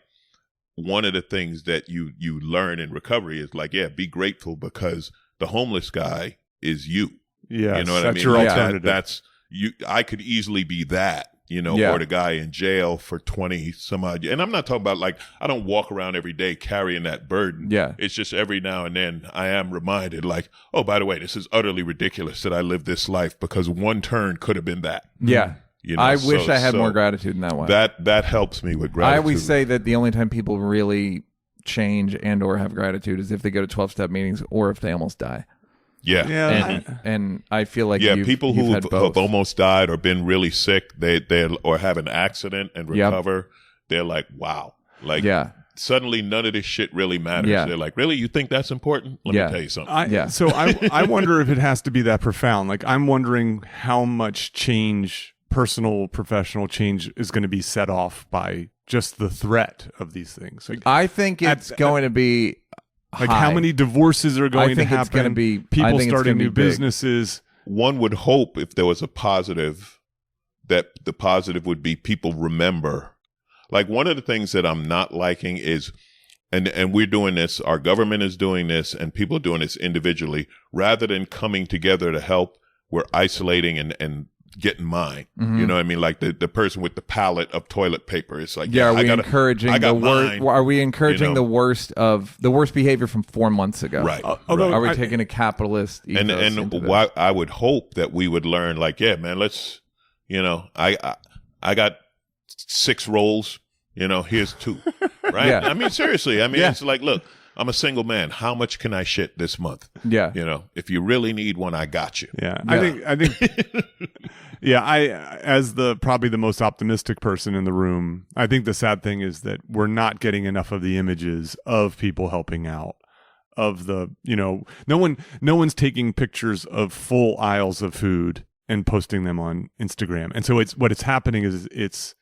one of the things that you learn in recovery is like, be grateful because the homeless guy is you.
Yeah,
you know what
that's
I mean?
your
like
alternative.
That's you. I could easily be that. Or the guy in jail for 20 some odd years. And I'm not talking about like, I don't walk around every day carrying that burden.
Yeah.
It's just every now and then I am reminded like, oh, by the way, this is utterly ridiculous that I live this life because one turn could have been that.
Yeah. I wish I had more gratitude in that way.
That helps me with gratitude.
I always say that the only time people really change and or have gratitude is if they go to 12-step meetings or if they almost die.
Yeah.
And I feel like
people who have almost died or been really sick, they or have an accident and recover, they're like, wow. Like suddenly none of this shit really matters.
Yeah.
They're like, really? You think that's important? Let me tell you something.
So I wonder if it has to be that profound. Like, I'm wondering how much change, personal, professional change, is going to be set off by just the threat of these things. Like,
I think it's going to be
like
high.
how many divorces are going to happen?
It's going to be
people starting new businesses.
One would hope if there was a positive, that the positive would be people remember. Like, one of the things that I'm not liking is, and we're doing this, our government is doing this, and people are doing this individually, rather than coming together to help, we're isolating and getting mine.
Mm-hmm.
You know what I mean? Like the person with the pallet of toilet paper. It's like,
are we encouraging the worst behavior from 4 months ago?
Right.
Although
are we taking a capitalist ethos
and
into this?
I would hope that we would learn, like, yeah, man, let's, I got 6 rolls, here's 2, right?
Yeah.
I mean, seriously, it's like, look, I'm a single man. How much can I shit this month?
Yeah.
If you really need one, I got you.
Yeah. I think I as probably the most optimistic person in the room, I think the sad thing is that we're not getting enough of the images of people helping out, of the, no one's taking pictures of full aisles of food and posting them on Instagram. And so what's happening is it's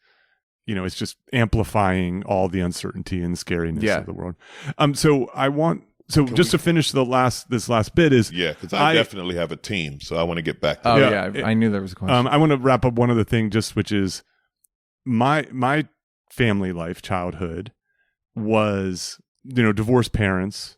just amplifying all the uncertainty and scariness of the world. To finish this last bit is,
because I definitely have a team, so I want to get back to
that. I knew there was a question.
I want to wrap up one other thing, which is my family life, childhood was, divorced parents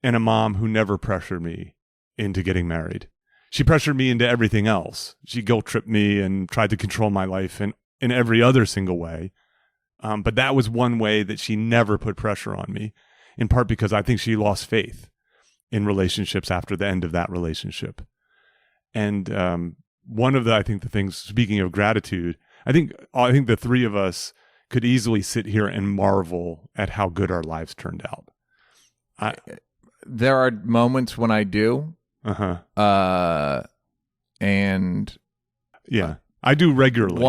and a mom who never pressured me into getting married. She pressured me into everything else. She guilt tripped me and tried to control my life in every other single way. But that was one way that she never put pressure on me, in part because I think she lost faith in relationships after the end of that relationship. And one of the things, speaking of gratitude, I think the three of us could easily sit here and marvel at how good our lives turned out.
There are moments when I do. And
yeah. I do regularly.
To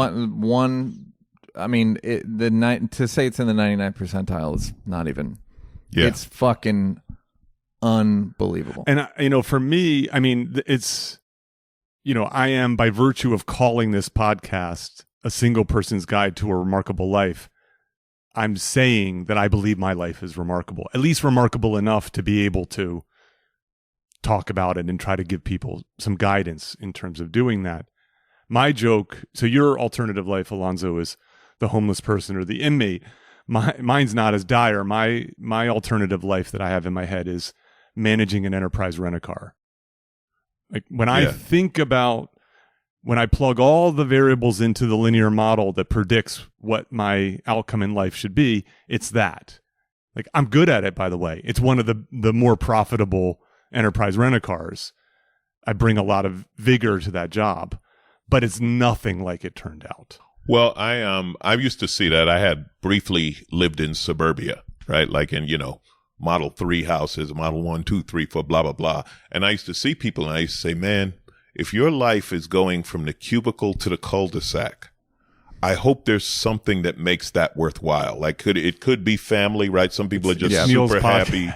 say it's in the 99th percentile is not even.
Yeah.
It's fucking unbelievable.
And for me, it's I am, by virtue of calling this podcast A Single Person's Guide to a Remarkable Life, I'm saying that I believe my life is remarkable, at least remarkable enough to be able to talk about it and try to give people some guidance in terms of doing that. My joke, so your alternative life, Alonzo, is the homeless person or the inmate. Mine's not as dire. My alternative life that I have in my head is managing an enterprise rent-a-car. Like when I think about, when I plug all the variables into the linear model that predicts what my outcome in life should be, it's that. Like, I'm good at it, by the way. It's one of the more profitable enterprise rent-a-cars. I bring a lot of vigor to that job, but it's nothing like it turned out.
Well, I used to see that. I had briefly lived in suburbia, right? Like in, Model 3 houses, Model 1, 2, 3, 4, blah, blah, blah. And I used to see people and I used to say, man, if your life is going from the cubicle to the cul-de-sac, I hope there's something that makes that worthwhile. Like it could be family, right? Some people are just super happy.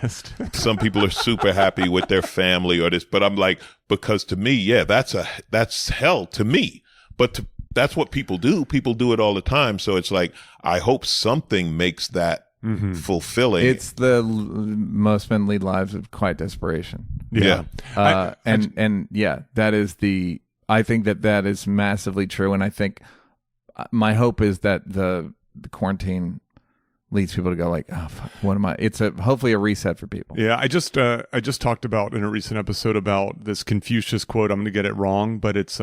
Some people are super happy with their family or this, but I'm like, because to me, that's hell to me. But that's what people do. People do it all the time. So it's like, I hope something makes that fulfilling.
It's most men lead lives of quiet desperation.
Yeah.
That is I think that is massively true. And I think my hope is that the quarantine leads people to go like, oh, fuck, what am I? It's hopefully a reset for people.
Yeah. I just talked about in a recent episode about this Confucius quote. I'm going to get it wrong, but it's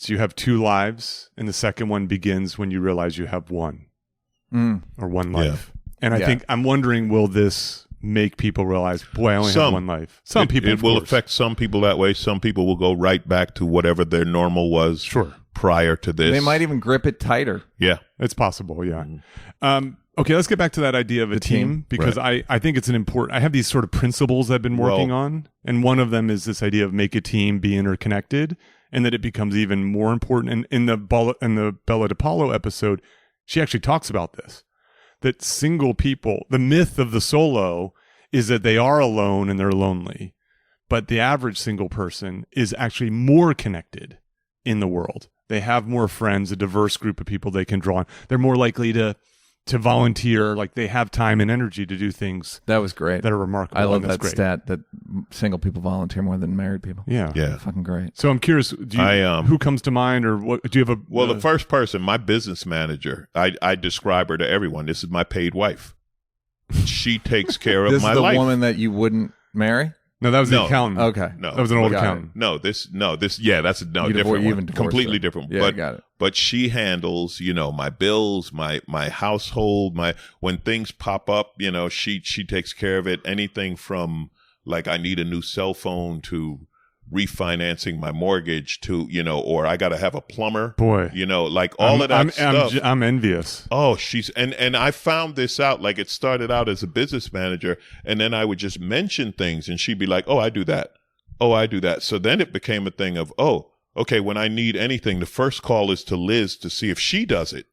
you have 2 lives, and the second one begins when you realize you have one or one life. And I think I'm wondering, will this make people realize, boy, I only have one life? Some people,
it will affect some people that way. Some people will go right back to whatever their normal was prior to this.
They might even grip it tighter.
Yeah,
it's possible. Yeah. Okay, let's get back to that idea of a team, because I think it's I have these sort of principles I've been working on, and one of them is this idea of make a team, be interconnected, and that it becomes even more important. And in the Bella DePaulo episode, she actually talks about this, that single people, the myth of the solo is that they are alone and they're lonely. But the average single person is actually more connected in the world. They have more friends, a diverse group of people they can draw on. They're more likely to volunteer, like they have time and energy to do things.
That was great.
That are remarkable.
I love that stat that single people volunteer more than married people.
Yeah.
Fucking great.
So I'm curious, who comes to mind, or what? Do you have a?
Well, the first person, my business manager, I describe her to everyone. This is my paid wife. She takes care of my life.
This is the woman that you wouldn't marry?
No, that was the accountant.
Okay.
No,
that was an old accountant.
That's a different one. Completely different.
Yeah, got it.
But she handles, my bills, my household, when things pop up, she takes care of it. Anything from like I need a new cell phone to refinancing my mortgage to, or I got to have a plumber.
Boy.
Like all of that stuff.
I'm envious.
Oh, and I found this out, like it started out as a business manager, and then I would just mention things and she'd be like, oh, I do that. Oh, I do that. So then it became a thing of, oh, okay, when I need anything, the first call is to Liz to see if she does it.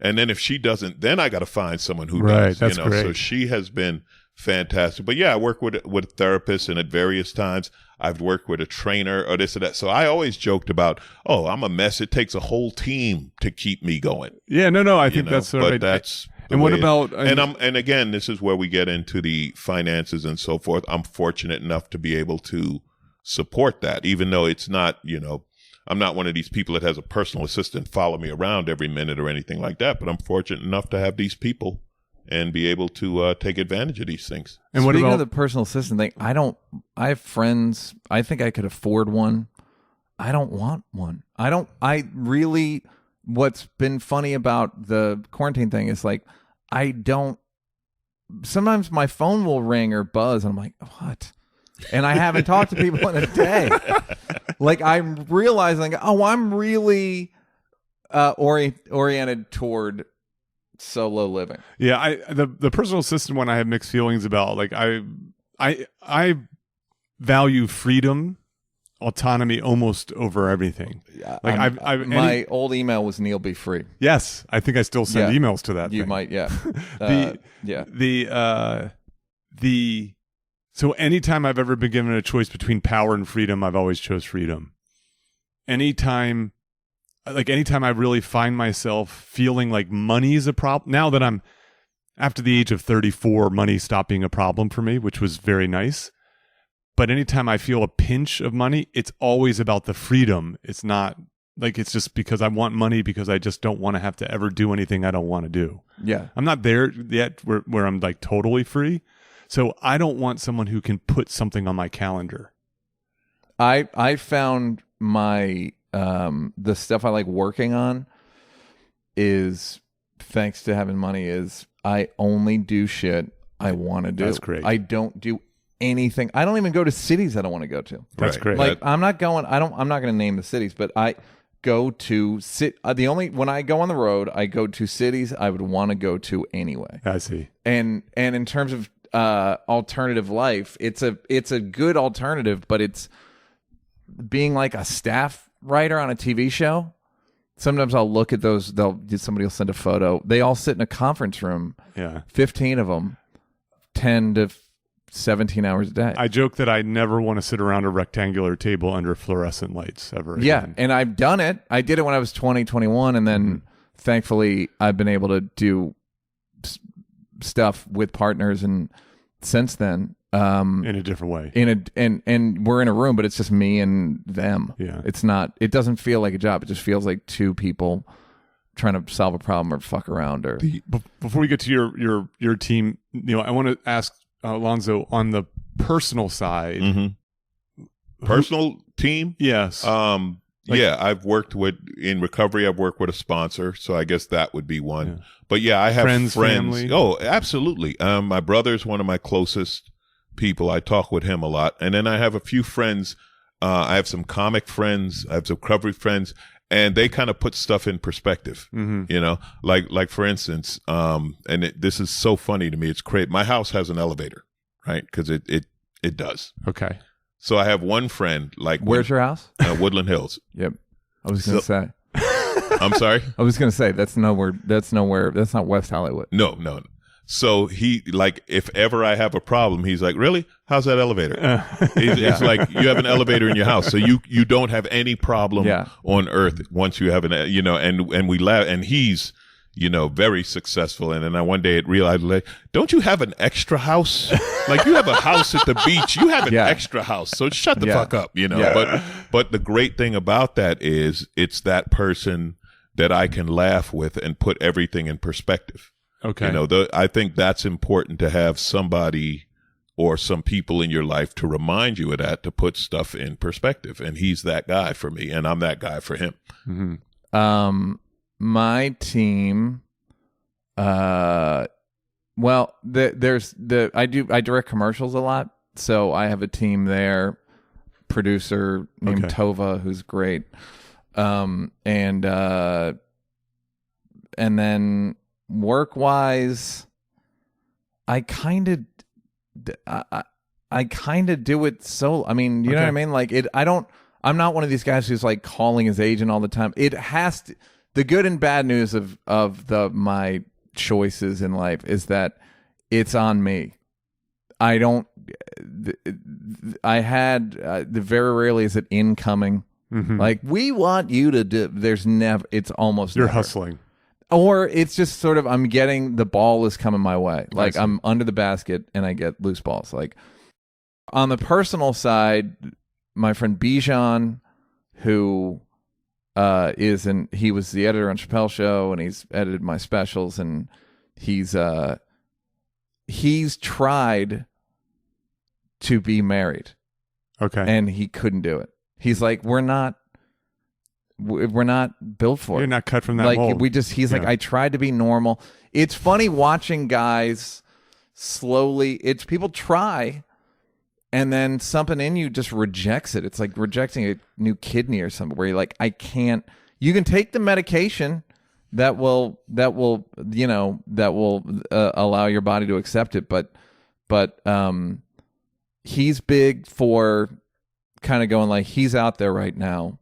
And then if she doesn't, then I got to find someone who does.
That's great.
So she has been fantastic. But yeah, I work with therapists, and at various times I've worked with a trainer or this or that. So I always joked about, oh, I'm a mess. It takes a whole team to keep me going.
Yeah, no, I think that's
but
right.
That's
and what about
and again, this is where we get into the finances and so forth. I'm fortunate enough to be able to support that, even though it's not, I'm not one of these people that has a personal assistant follow me around every minute or anything like that. But I'm fortunate enough to have these people and be able to take advantage of these things.
And what about the personal assistant thing? I have friends. I think I could afford one. I don't want one. What's been funny about the quarantine thing is like, sometimes my phone will ring or buzz and I'm like, what? And I haven't talked to people in a day. Like I'm realizing, I'm really oriented toward solo living.
Yeah, the personal assistant one I have mixed feelings about. Like I value freedom, autonomy almost over everything. Like
my old email was Neil be free.
Yes, I think I still send emails to that.
You
thing.
might, yeah.
So anytime I've ever been given a choice between power and freedom, I've always chose freedom. Anytime I really find myself feeling like money is a problem, now that I'm after the age of 34, money stopped being a problem for me, which was very nice. But anytime I feel a pinch of money, it's always about the freedom. It's not like it's just because I want money because I just don't want to have to ever do anything I don't want to do.
Yeah. I'm
not there yet where I'm like totally free. So I don't want someone who can put something on my calendar.
I found my the stuff I like working on is, thanks to having money, is I only do shit I want to do.
That's great.
I don't do anything. I don't even go to cities I don't want to go to.
That's great.
Like I'm not going to name the cities, but I go to when I go on the road, I go to cities I would want to go to anyway.
I see.
And in terms of alternative life, it's a good alternative, but it's being like a staff writer on a TV show. Sometimes I'll look at those. Somebody will send a photo. They all sit in a conference room.
Yeah,
15 of them, 10 to 17 hours a day.
I joke that I never want to sit around a rectangular table under fluorescent lights ever again.
And I've done it. I did it when I was 20, 21, and then thankfully I've been able to do stuff with partners, and since then
in a different way.
And we're in a room, but it's just me and them.
Yeah.
It doesn't feel like a job. It just feels like two people trying to solve a problem or fuck around. Or
before we get to your team, I want to ask Alonzo on the personal side.
Personal team?
Yes.
I've worked in recovery. I've worked with a sponsor, so I guess that would be one.
Yeah.
But yeah, I have friends.
Family.
Oh, absolutely. My brother's one of my closest people. I talk with him a lot, and then I have a few friends. I have some comic friends. I have some recovery friends, and they kind of put stuff in perspective. Like for instance, this is so funny to me. It's crazy. My house has an elevator, right? Because it does.
Okay.
So I have one friend. Like,
where's your house?
Woodland Hills.
Yep. I was going to say.
I'm sorry?
I was going to say that's nowhere. That's not West Hollywood.
No. So he, like, if ever I have a problem, he's like, really? How's that elevator? It's like, you have an elevator in your house, so you don't have any problem on earth once you have an, you know, and we laugh, and he's, you know, very successful. And then one day it realized, like, don't you have an extra house? Like, you have a house at the beach, you have an extra house, so shut the fuck up, you know. But the great thing about that is it's that person that I can laugh with and put everything in perspective.
Okay.
You know, I think that's important, to have somebody or some people in your life to remind you of that, to put stuff in perspective. And he's that guy for me, and I'm that guy for him.
Mm-hmm.
My team, I direct commercials a lot, so I have a team there, producer named Tova, who's great. And then work-wise, I kind of do it I mean, you know what I mean? Like, I'm not one of these guys who's like calling his agent all the time. It has to, the good and bad news of my choices in life is that it's on me. Very rarely is it incoming.
Mm-hmm.
Like, we want you to do, it's almost
You're
never.
hustling.
Or it's just sort of, I'm getting, the ball is coming my way. Like, I'm under the basket and I get loose balls. Like, on the personal side, my friend Bijan, who he was the editor on Chappelle's Show, and he's edited my specials, and he's tried to be married.
Okay.
And he couldn't do it. He's like, we're not built for it.
You're not cut from that
like
mold.
He's like, I tried to be normal. It's funny watching guys slowly, people try, and then something in you just rejects it. It's like rejecting a new kidney or something, where you're like, I can't. You can take the medication that will allow your body to accept it, but he's big for kind of going, like, he's out there right now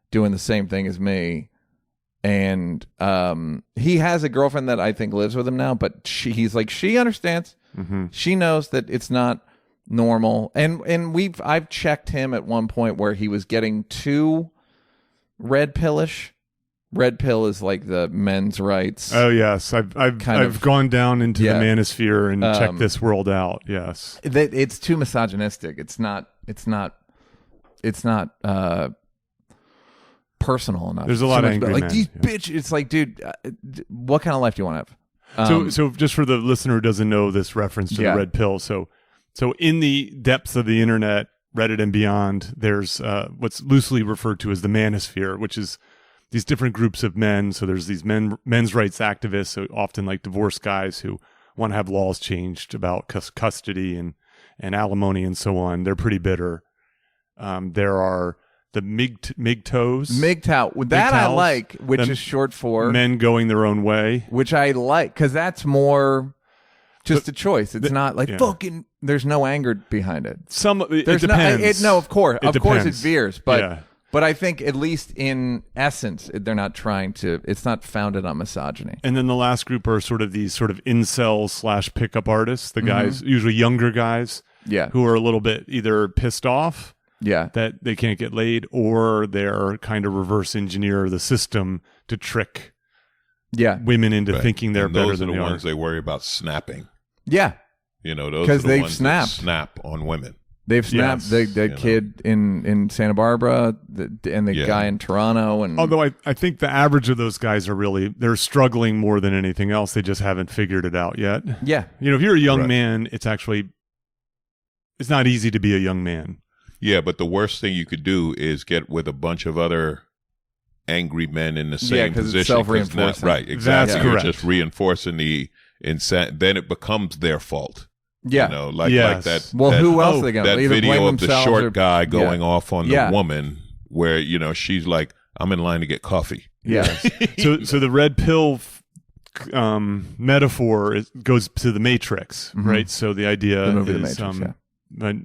doing the same thing as me, and he has a girlfriend that I think lives with him now, but he's like, she understands.
Mm-hmm.
She knows that it's not normal, and I've checked him at one point where he was getting too red pillish. Red pill is like the men's rights.
Oh yes, I've gone down into the manosphere and checked this world out. Yes,
it's too misogynistic. It's not personal enough.
There's a lot of angry
like
men.
These bitch. It's like, dude, what kind of life do you want to have?
So just for the listener who doesn't know this reference to the red pill, so in the depths of the internet, Reddit and beyond, there's what's loosely referred to as the manosphere, which is these different groups of men. So there's these men's rights activists, so often like divorced guys who want to have laws changed about custody and alimony and so on. They're pretty bitter. There are the MGTOWs.
MGTOW. That I like, which is short for
men going their own way.
Which I like, because that's more just a choice. It's not like fucking. There's no anger behind it.
It depends.
Of course,
depends.
it veers, but I think at least in essence, they're not trying to. It's not founded on misogyny.
And then the last group are sort of these sort of incel / pickup artists. The guys, usually younger guys, who are a little bit either pissed off. That they can't get laid, or they're kind of reverse engineer the system to trick women into thinking they're better than they are.
Those are the ones they worry about snapping.
Yeah.
You know, those are the ones that snap on women.
They've snapped the kid in Santa Barbara and the guy in Toronto. And
although I think the average of those guys they're struggling more than anything else. They just haven't figured it out yet.
Yeah.
You know, if you're a young man, it's not easy to be a young man.
Yeah, but the worst thing you could do is get with a bunch of other angry men in the same position.
It's self-reinforcing.
Right, exactly.
That's
You're
correct.
just reinforcing then it becomes their fault.
Yeah.
You know, like that.
Well, who else are they going to
that
either
video
blame
of the
themselves
short guy going off on the woman, where, you know, she's like, I'm in line to get coffee.
Yeah.
So the red pill metaphor goes to the Matrix, right? So the idea
The movie
is
The Matrix,
but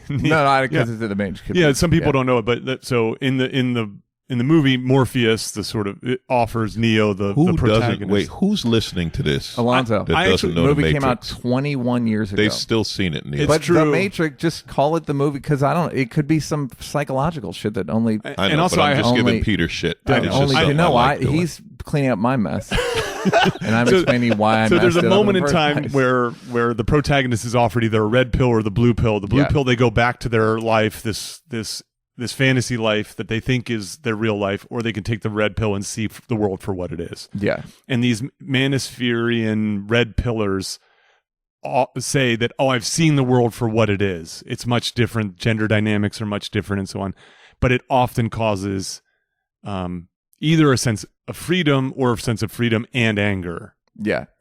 no, because it's in the Matrix.
Some people don't know it, but so in the in the movie, Morpheus, it offers Neo the protagonist.
Who's listening to this?
Alonzo.
That doesn't know
the movie
the
came out
Matrix.
21 years ago.
They've still seen it, Neil.
But
true.
The Matrix, just call it the movie because it could be some psychological shit that only.
I know,
and also
but I'm just
only-
giving Peter shit.
that
It's
only
just something I like doing.
he's cleaning up my mess, and I'm explaining why I'm.
So there's a moment in
in
time where the protagonist is offered either a red pill or the blue pill. The blue pill, they go back to their life, this fantasy life that they think is their real life, or they can take the red pill and see the world for what it is.
Yeah.
And these Manispherian red pillars say that, I've seen the world for what it is. It's much different. Gender dynamics are much different and so on. But it often causes either a sense of freedom or a sense of freedom and anger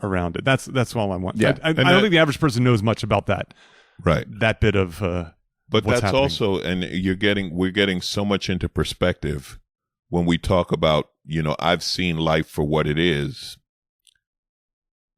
around it. That's all I want.
Yeah.
I don't think the average person knows much about that.
Right.
That bit of
But
what's
that's
happening.
also, and we're getting so much into perspective when we talk about, I've seen life for what it is.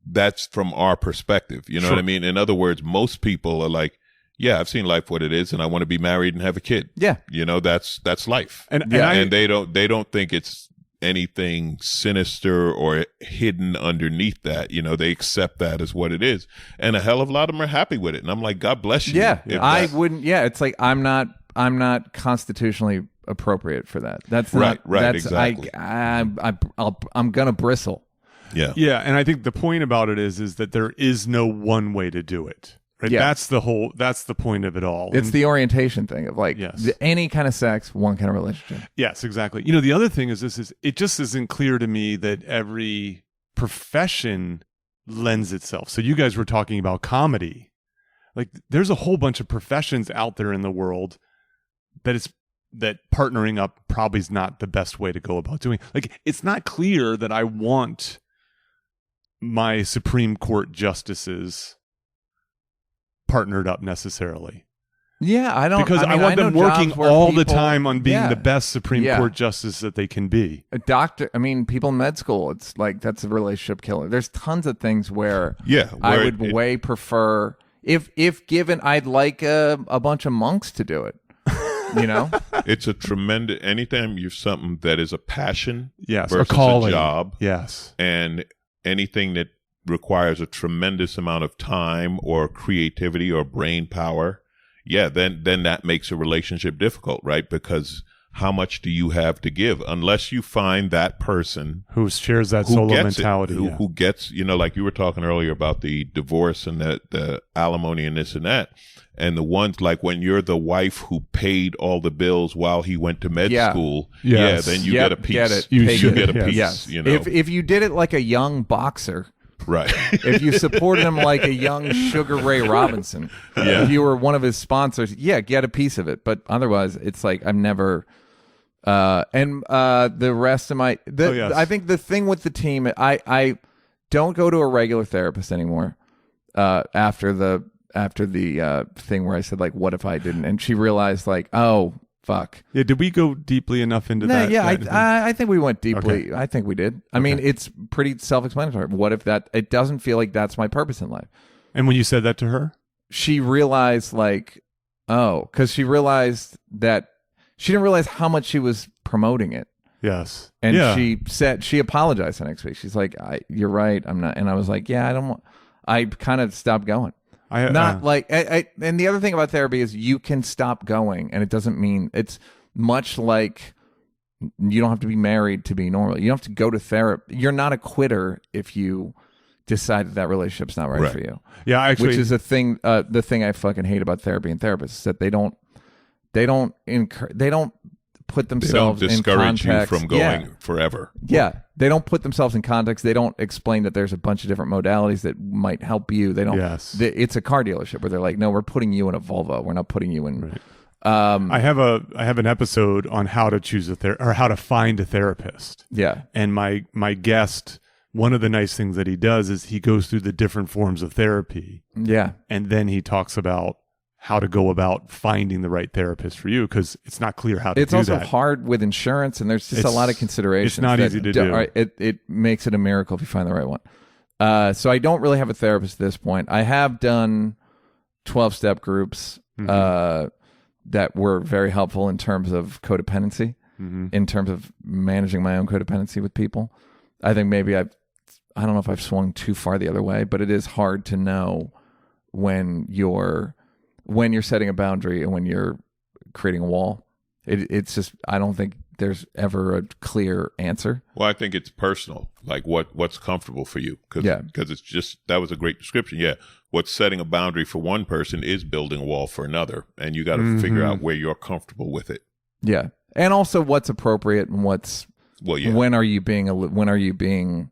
That's from our perspective. You know what I mean? In other words, most people are like, yeah, I've seen life for what it is, and I want to be married and have a kid.
Yeah.
That's life.
And
they don't think it's anything sinister or hidden underneath that. They accept that as what it is, and a hell of a lot of them are happy with it. And I'm like, God bless you.
Yeah, I wouldn't. Yeah, it's like I'm not constitutionally appropriate for that. That's not,
right.
That's,
Exactly.
I'm gonna bristle.
Yeah.
Yeah, and I think the point about it is that there is no one way to do it. Right?
Yeah.
That's the point of it all.
It's
And-
the orientation thing of like any kind of sex, one kind of relationship.
Yes, exactly. The other thing is it just isn't clear to me that every profession lends itself. So you guys were talking about comedy. Like there's a whole bunch of professions out there in the world that partnering up probably is not the best way to go about doing. Like it's not clear that I want my Supreme Court justices partnered up necessarily.
Yeah, I don't
Because I want them working all the time on being the
best
best Supreme Court justice that they can be.
a doctor. I mean, people in med school. It's like that's a relationship killer. There's tons of things where I would way prefer if given. I'd like a bunch of monks to do it.
It's a tremendous, anytime you're something that is a passion
Yes,
versus
a calling.
a job,
Yes.
and anything that requires a tremendous amount of time or creativity or brain power, then that makes a relationship difficult, right? Because how much do you have to give unless you find that person
Who shares that
who
solo
gets
mentality.
it, who gets, like you were talking earlier about the divorce and the alimony and this and that. And the ones like when you're the wife who paid all the bills while he went to med school,
Yes.
then you get a piece.
Get it.
You
Take
should
it.
get a piece.
Yes.
If
you did it like a young boxer,
right.
if you supported him like a young Sugar Ray Robinson, if you were one of his sponsors, get a piece of it. But otherwise, it's like I'm never. The rest of my, I think the thing with the team, I don't go to a regular therapist anymore. After the thing where I said like, what if I didn't? And she realized like, oh fuck.
Yeah, did we go deeply enough into that?
Yeah, I think we went deeply.
Okay.
I think we did. I mean, it's pretty self-explanatory. What if it doesn't feel like that's my purpose in life?
And when you said that to her?
She realized like, because she realized that she didn't realize how much she was promoting it.
Yes.
And
yeah.
she apologized the next week. She's like, you're right. I'm not. And I was like, I kind of stopped going. And the other thing about therapy is you can stop going, and it doesn't mean it's much like you don't have to be married to be normal. You don't have to go to therapy. You're not a quitter if you decide that relationship's not right for you.
Yeah, actually,
which is the thing I fucking hate about therapy and therapists is that they don't put themselves
they don't discourage
in context.
you from going forever.
Yeah. They don't put themselves in context. They don't explain that there's a bunch of different modalities that might help you. They don't.
Yes.
It's a car dealership where they're like, no, we're putting you in a Volvo. We're not putting you in.
Right. I have an episode on how to choose or how to find a therapist.
Yeah.
And my guest, one of the nice things that he does is he goes through the different forms of therapy.
Yeah.
And then he talks about how to go about finding the right therapist for you, because it's not clear how to do that.
It's also hard with insurance, and there's just a lot of considerations.
It's not easy to do.
It makes it a miracle if you find the right one. So I don't really have a therapist at this point. I have done 12-step groups that were very helpful in terms of codependency. in terms of managing my own codependency with people. I think maybe I don't know if I've swung too far the other way, but it is hard to know when you're setting a boundary and when you're creating a wall. It's just, I don't think there's ever a clear answer.
Well, I think it's personal, like what's comfortable for you. Because it's just, that was a great description. Yeah. What's setting a boundary for one person is building a wall for another. And you got to figure out where you're comfortable with it.
Yeah. And also what's appropriate and when are you being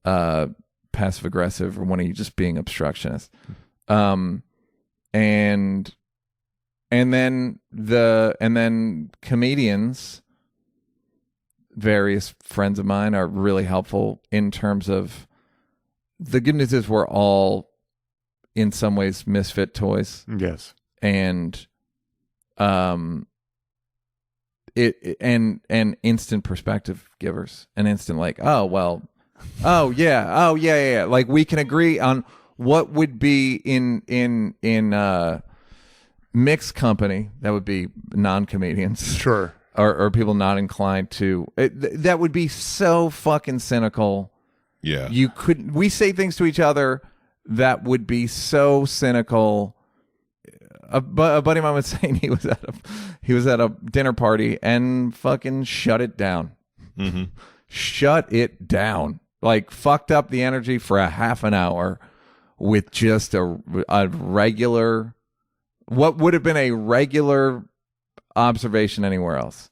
passive aggressive, or when are you just being obstructionist? And then comedians, various friends of mine, are really helpful in terms of, the good news is we're all in some ways misfit toys.
Yes.
And and instant perspective givers, an instant like, oh yeah, like we can agree on what would be in mixed company. That would be non-comedians,
sure,
or people not inclined to that would be so fucking cynical.
Yeah,
we say things to each other that would be so cynical. A buddy of mine was saying he was at a dinner party and fucking shut it down.
Mm-hmm.
Shut it down. Like, fucked up the energy for a half an hour with just a regular, what would have been a regular observation anywhere else.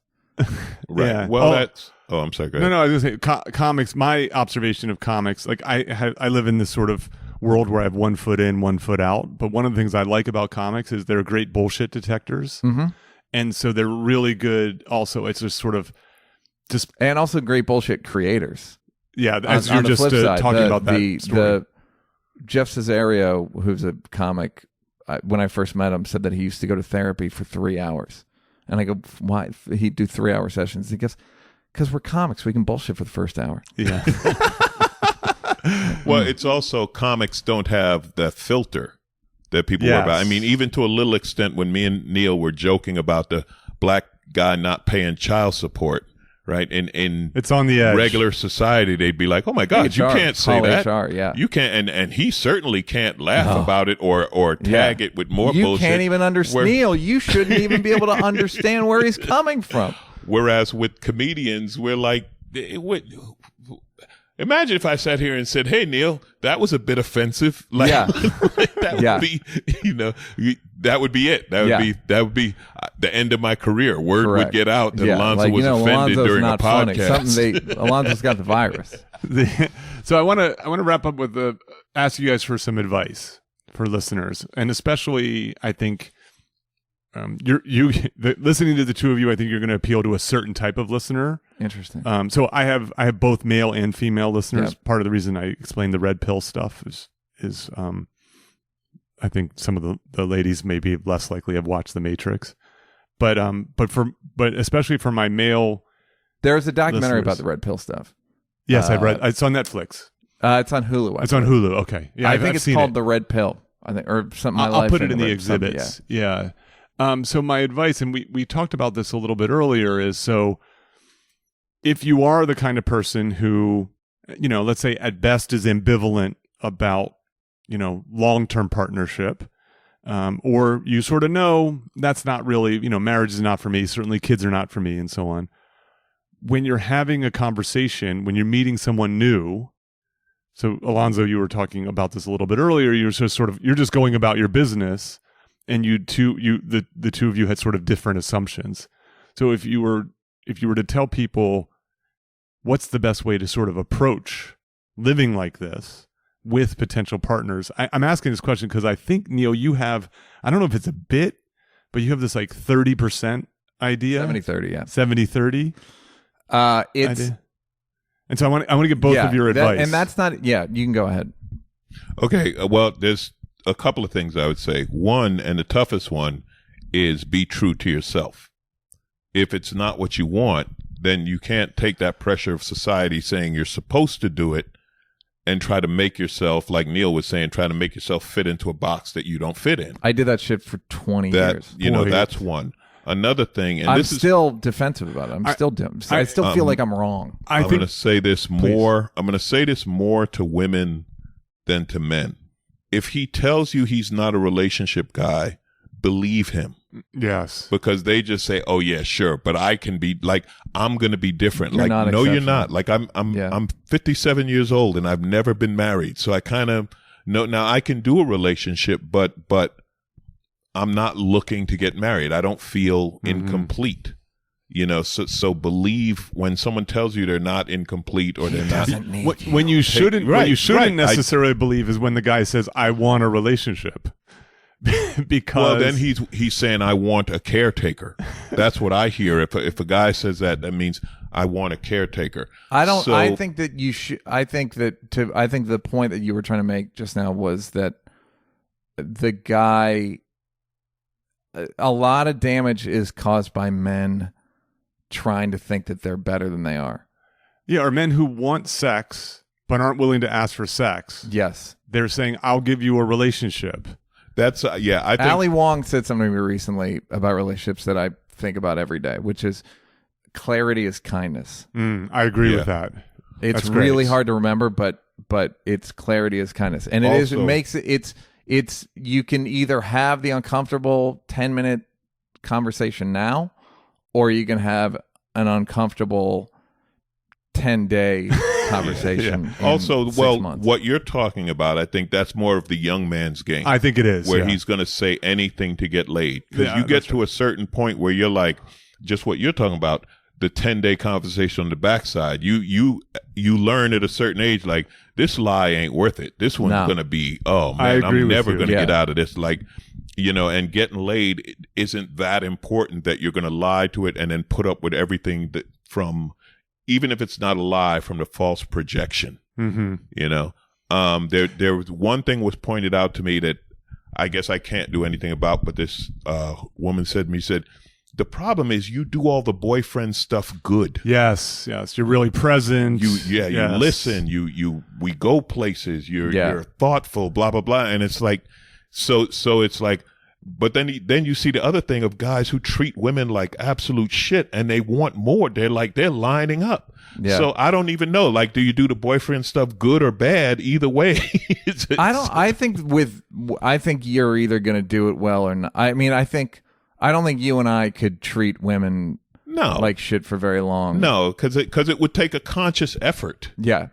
Right.
Yeah.
Well, I'm sorry. Go ahead.
No, I was going to say comics. My observation of comics, like I live in this sort of world where I have 1 foot in, 1 foot out. But one of the things I like about comics is they're great bullshit detectors.
Mm-hmm.
And so they're really good. Also, it's just sort of
and also great bullshit creators.
Yeah, as you're just talking about that story.
Jeff Cesario, who's a comic, when I first met him, said that he used to go to therapy for 3 hours. And I go, why? He'd do 3-hour sessions. He goes, because we're comics. We can bullshit for the first hour.
Yeah.
Well, it's also, comics don't have the filter that people worry about. I mean, even to a little extent, when me and Neil were joking about the black guy not paying child support, right? In
it's on the edge.
Regular society, they'd be like, "Oh my God, you can't say that."
HR, yeah.
You can't, and he certainly can't laugh about it or tag it with more bullshit.
You can't even understand. Neil, you shouldn't even be able to understand where he's coming from.
Whereas with comedians, we're like, imagine if I sat here and said, "Hey, Neil, that was a bit offensive." Like, that would be, that would be it. That would be the end of my career. Word would get out that Alonzo was offended
Alonzo's
during a
not
podcast.
Alonzo's got the virus.
So I want to wrap up with ask you guys for some advice for listeners, and especially I think listening to the two of you, I think you're going to appeal to a certain type of listener.
Interesting.
So I have both male and female listeners. Yep. Part of the reason I explained the red pill stuff is I think some of the ladies may be less likely have watched The Matrix, but especially for my male,
there's a documentary
listeners.
about the red pill stuff.
Yes, I've read. It's on Netflix.
It's on Hulu.
It's on Hulu. Okay, yeah,
I think it's called
it.
The Red Pill. I think, or something.
I'll put it in the exhibits. Yeah. So my advice, and we talked about this a little bit earlier, is so if you are the kind of person who, let's say at best is ambivalent about, long-term partnership, or you sort of know that's not really, marriage is not for me, certainly kids are not for me, and so on. When you're having a conversation, when you're meeting someone new, so Alonzo, you were talking about this a little bit earlier, you're just going about your business, and the two of you had sort of different assumptions. So if you were to tell people what's the best way to sort of approach living like this with potential partners, I'm asking this question because I think, Neil, you have, I don't know if it's a bit, but you have this like 30% idea.
70-30, yeah.
70-30.
It's
idea. And so I want to get both of your advice.
And that's not, you can go ahead.
Okay. Well, there's a couple of things I would say. One, and the toughest one, is be true to yourself. If it's not what you want, then you can't take that pressure of society saying you're supposed to do it and try to make yourself, like Neil was saying, try to make yourself fit into a box that you don't fit in.
I did that shit for 20 years.
That's one. another thing, and
I'm
this
still defensive about it. I still feel like I'm wrong.
I'm going to say this more. I'm going to say this more to women than to men. If he tells you he's not a relationship guy, believe him.
Yes.
Because they just say, "Oh yeah, sure, but I can be like I'm going to be different."
You're
like
not
no, you're
exceptional.
not. Like I'm 57 years old and I've never been married. So I kind of know now I can do a relationship, but I'm not looking to get married. I don't feel incomplete. You know, so believe when someone tells you they're not incomplete or they're not.
When you shouldn't,
Right,
what you shouldn't
right.
necessarily believe is when the guy says, "I want a relationship," because
Well, then he's saying, "I want a caretaker." That's what I hear. If a guy says that, that means I want a caretaker.
I don't.
So,
I think that you should. I think the point that you were trying to make just now was that the guy. A lot of damage is caused by men trying to think that they're better than they are.
yeah, or men who want sex but aren't willing to ask for sex.
Yes.
They're saying, "I'll give you a relationship."
that's I think
Ali Wong said something to me recently about relationships that I think about every day, which is clarity is kindness.
I agree with that.
It's
That's great.
really hard to remember, but it's clarity is kindness, and it makes it's you can either have the uncomfortable 10-minute conversation now, or you can have an uncomfortable 10-day conversation. in
also
6
well
months.
what you're talking about. I think that's more of the young man's game.
I think it is.
where
yeah.
he's going to say anything to get laid. Because
Yeah,
you get
that's
to a certain point where you're like, just what you're talking about, the 10-day conversation on the backside. You learn at a certain age, like, this lie ain't worth it. This one's
No.
going to be, oh,
I
man,
agree
I'm
with
never
you.
going to
Yeah.
get out of this. Like, you know, and getting laid isn't that important that you're going to lie to it and then put up with everything that from, even if it's not a lie, from the false projection. You know, there was one thing was pointed out to me that I guess I can't do anything about, but this woman said to me, said, the problem is you do all the boyfriend stuff good.
Yes. You're really present.
You
Yes.
listen, we go places, you're thoughtful, blah, blah, blah. And it's like, so it's like, but then you see the other thing of guys who treat women like absolute shit and they want more. They're lining up.
Yeah.
So I don't even know. Like, do you do the boyfriend stuff good or bad? Either way.
I think you're either going to do it well or not. I mean, I don't think you and I could treat women like shit for very long.
No, because it would take a conscious effort,
Yeah.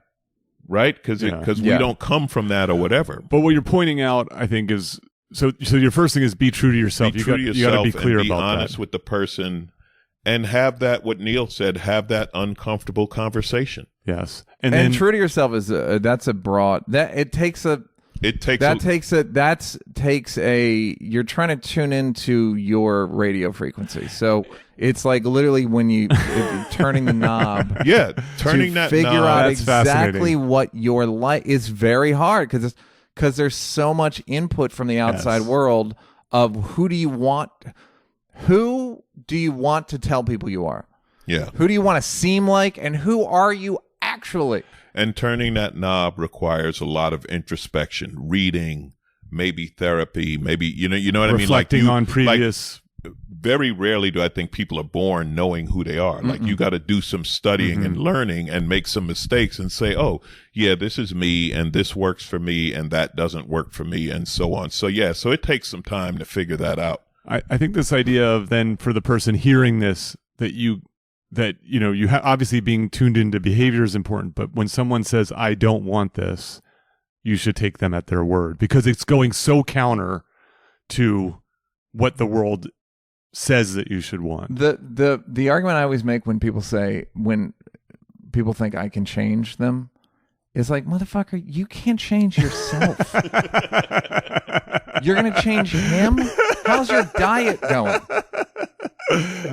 right? Because we don't come from that or whatever.
But what you're pointing out, I think, is so your first thing is be true to yourself.
Be true to yourself.
You got to be clear
and be
about
honest
that.
with the person, and have that. What Neil said. Have that uncomfortable conversation.
Yes,
And
then
true to yourself is that's a broad that it takes a.
It takes
takes a you're trying to tune into your radio frequency. So it's like literally when you turning the knob.
Yeah, turning
to
that
figure
knob.
out
That's
exactly
fascinating.
what your life is very hard because there's so much input from the outside world of who do you want to tell people you are?
Yeah,
Who do you want to seem like, and who are you actually?
and turning that knob requires a lot of introspection, reading, maybe therapy, maybe you know what I mean.
reflecting on previous.
Very rarely do I think people are born knowing who they are. Like, you got to do some studying and learning and make some mistakes and say, oh, yeah, this is me and this works for me and that doesn't work for me and so on. So, yeah, so it takes some time to figure that out.
I think this idea of then for the person hearing this you obviously being tuned into behavior is important, but when someone says, I don't want this, you should take them at their word because it's going so counter to what the world says that you should want.
The argument I always make when people think I can change them is like, motherfucker, you can't change yourself. You're gonna change him? How's your diet going?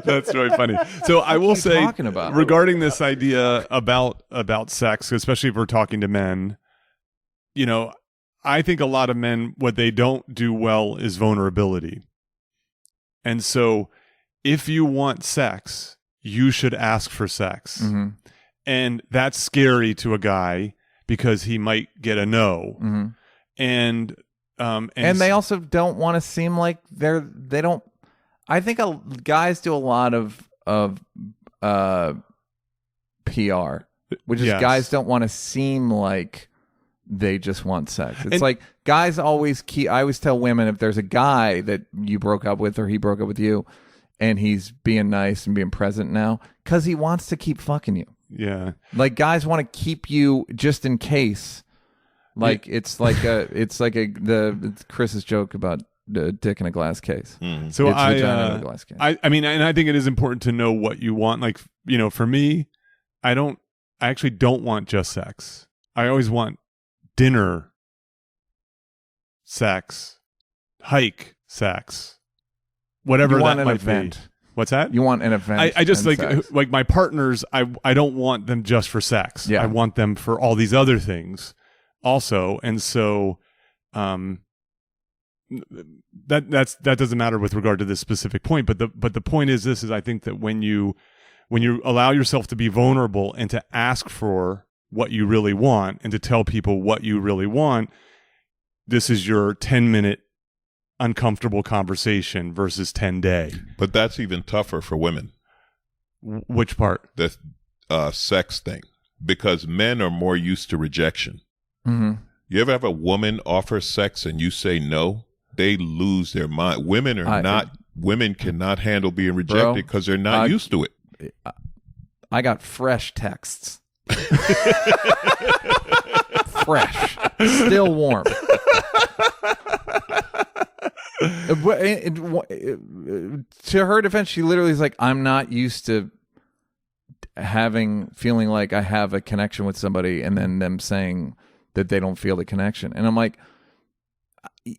That's really funny. So I will say,
talking about?
regarding this idea about sex, especially if we're talking to men, I think a lot of men, what they don't do well is vulnerability. And so if you want sex, you should ask for sex.
Mm-hmm.
And that's scary to a guy because he might get a no.
Mm-hmm.
And
they also don't want to seem like they don't. I think guys do a lot of PR, which is guys don't want to seem like they just want sex. It's like guys always I always tell women, if there's a guy that you broke up with or he broke up with you and he's being nice and being present now because he wants to keep fucking you.
Yeah.
Like guys want to keep you just in case. Like it's Chris's joke about the dick in a glass case.
So
it's vagina in a glass case.
I mean, and I think it is important to know what you want. Like, you know, for me, I actually don't want just sex. I always want dinner sex, hike sex, whatever
you want
that
an
might
event.
be. What's that?
You want an event.
I just
sex.
like my partners. I don't want them just for sex.
Yeah.
I want them for all these other things also. And so, that doesn't matter with regard to this specific point. But the point is this: is I think that when you allow yourself to be vulnerable and to ask for what you really want and to tell people what you really want, this is your 10-minute uncomfortable conversation versus 10-day.
But that's even tougher for women.
Which part?
The sex thing. Because men are more used to rejection.
Mm-hmm.
You ever have a woman offer sex and you say no? They lose their mind. Women cannot handle being rejected because they're not used to it.
I got fresh texts. Fresh. Still warm. To her defense, she literally is like, I'm not used to feeling like I have a connection with somebody and then them saying that they don't feel the connection. And I'm like,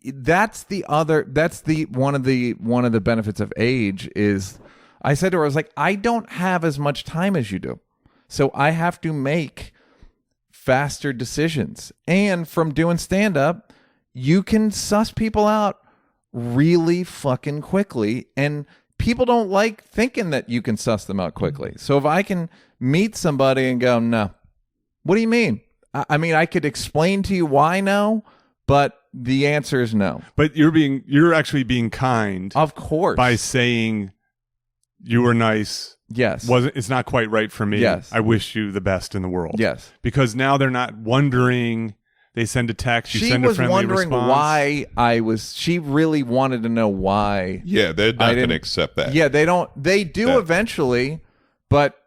that's one of the benefits of age is, I said to her, I was like, I don't have as much time as you do. So I have to make faster decisions. And from doing stand-up, you can suss people out really fucking quickly. And people don't like thinking that you can suss them out quickly. So if I can meet somebody and go, no, what do you mean? I mean, I could explain to you why no, but the answer is no.
But you're actually being kind.
Of course.
By saying you were nice.
Yes.
It's not quite right for me.
Yes.
I wish you the best in the world.
Yes.
Because now they're not wondering. They send a text. You send a friendly response. She was
wondering why she really wanted to know why.
Yeah, they're not going to accept that.
Yeah, they do eventually, but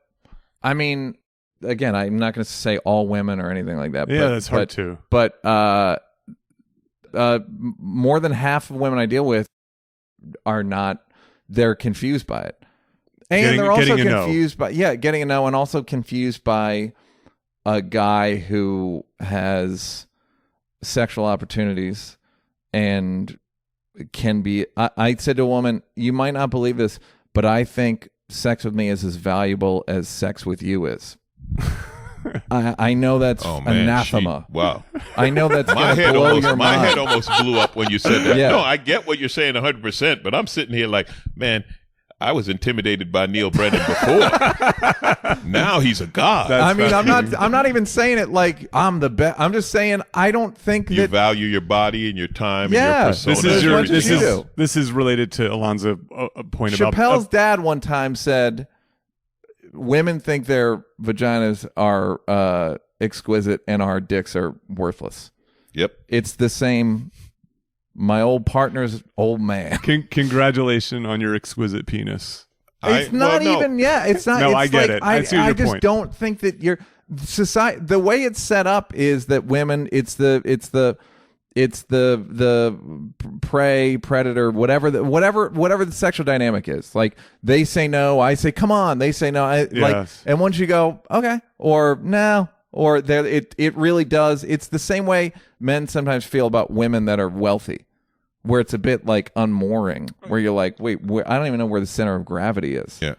I mean, again, I'm not going to say all women or anything like that.
Yeah, that's hard too.
But more than half of women I deal with they're confused by it. And they're also confused by getting a no, and also confused by a guy who has sexual opportunities and can be. I said to a woman, "You might not believe this, but I think sex with me is as valuable as sex with you is." I know that's anathema.
Wow.
I know that's going to blow your mind.
My head almost blew up when you said that.
Yeah.
No, I get what you're saying 100%, but I'm sitting here like, man, I was intimidated by Neil Brennan before. Now he's a god.
I'm not even saying it like I'm the best. I'm just saying I don't think
you value your body and your time and your persona.
This is related to Alonzo point about
Chappelle's dad one time said women think their vaginas are exquisite and our dicks are worthless.
Yep.
It's the same. My old partner's old man.
Congratulations on your exquisite penis.
It's not. No, it's
I get it. I just
point. Don't think that your society, the way it's set up is that women, it's the prey, predator, whatever the sexual dynamic is. Like they say no, I say come on. They say no,
yes.
and once you go okay or no. Or it really does. It's the same way men sometimes feel about women that are wealthy, where it's a bit like unmooring, where you're like, wait, I don't even know where the center of gravity is.
Yeah.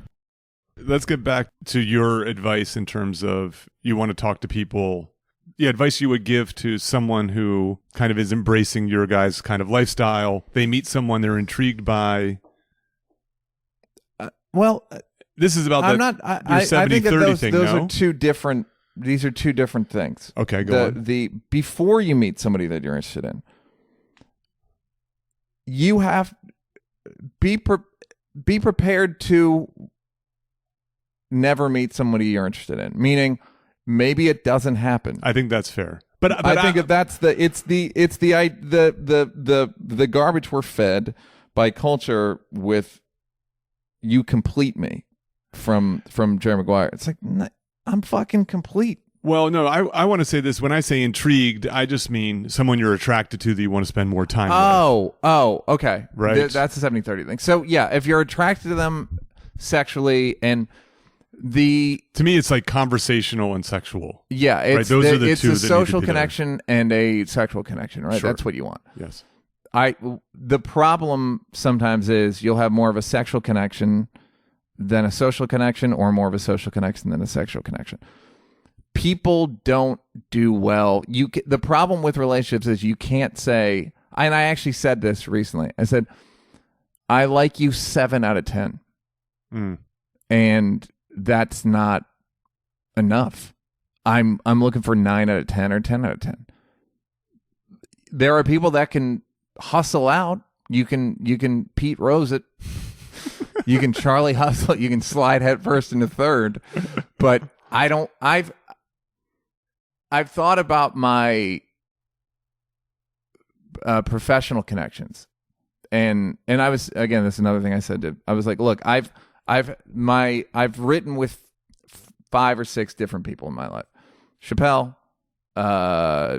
Let's get back to your advice in terms of you want to talk to people. Yeah, advice you would give to someone who kind of is embracing your guys' kind of lifestyle. They meet someone they're intrigued by. This is about your 70-30
I think that
thing,
those
no?
are two different. These are two different things.
Okay, go on.
Before you meet somebody that you're interested in, you have be prepared to never meet somebody you're interested in. Meaning, maybe it doesn't happen.
I think that's fair. But
I think that's the garbage we're fed by culture with "you complete me" from Jerry Maguire. It's like, I'm fucking complete.
Well, no, I want to say this. When I say intrigued, I just mean someone you're attracted to that you want to spend more time with.
Oh, okay.
Right.
That's a 70-30 thing. So, yeah, if you're attracted to them sexually and to me,
it's like conversational and sexual.
Yeah,
right? Those are the two
it's a social connection and a sexual connection, right?
Sure.
That's what you want.
Yes.
The problem sometimes is you'll have more of a sexual connection than a social connection, or more of a social connection than a sexual connection. People don't do well. The problem with relationships is you can't say, and I actually said this recently. I said, I like you 7 out of 10. And that's not enough. I'm looking for 9 out of 10 or 10 out of 10. There are people that can hustle out. You can Pete Rose it. You can Charlie hustle. You can slide head first into third. But I've thought about my professional connections, and I was, again, this is another thing I said. I was like, look, I've written with 5 or 6 different people in my life. Chappelle,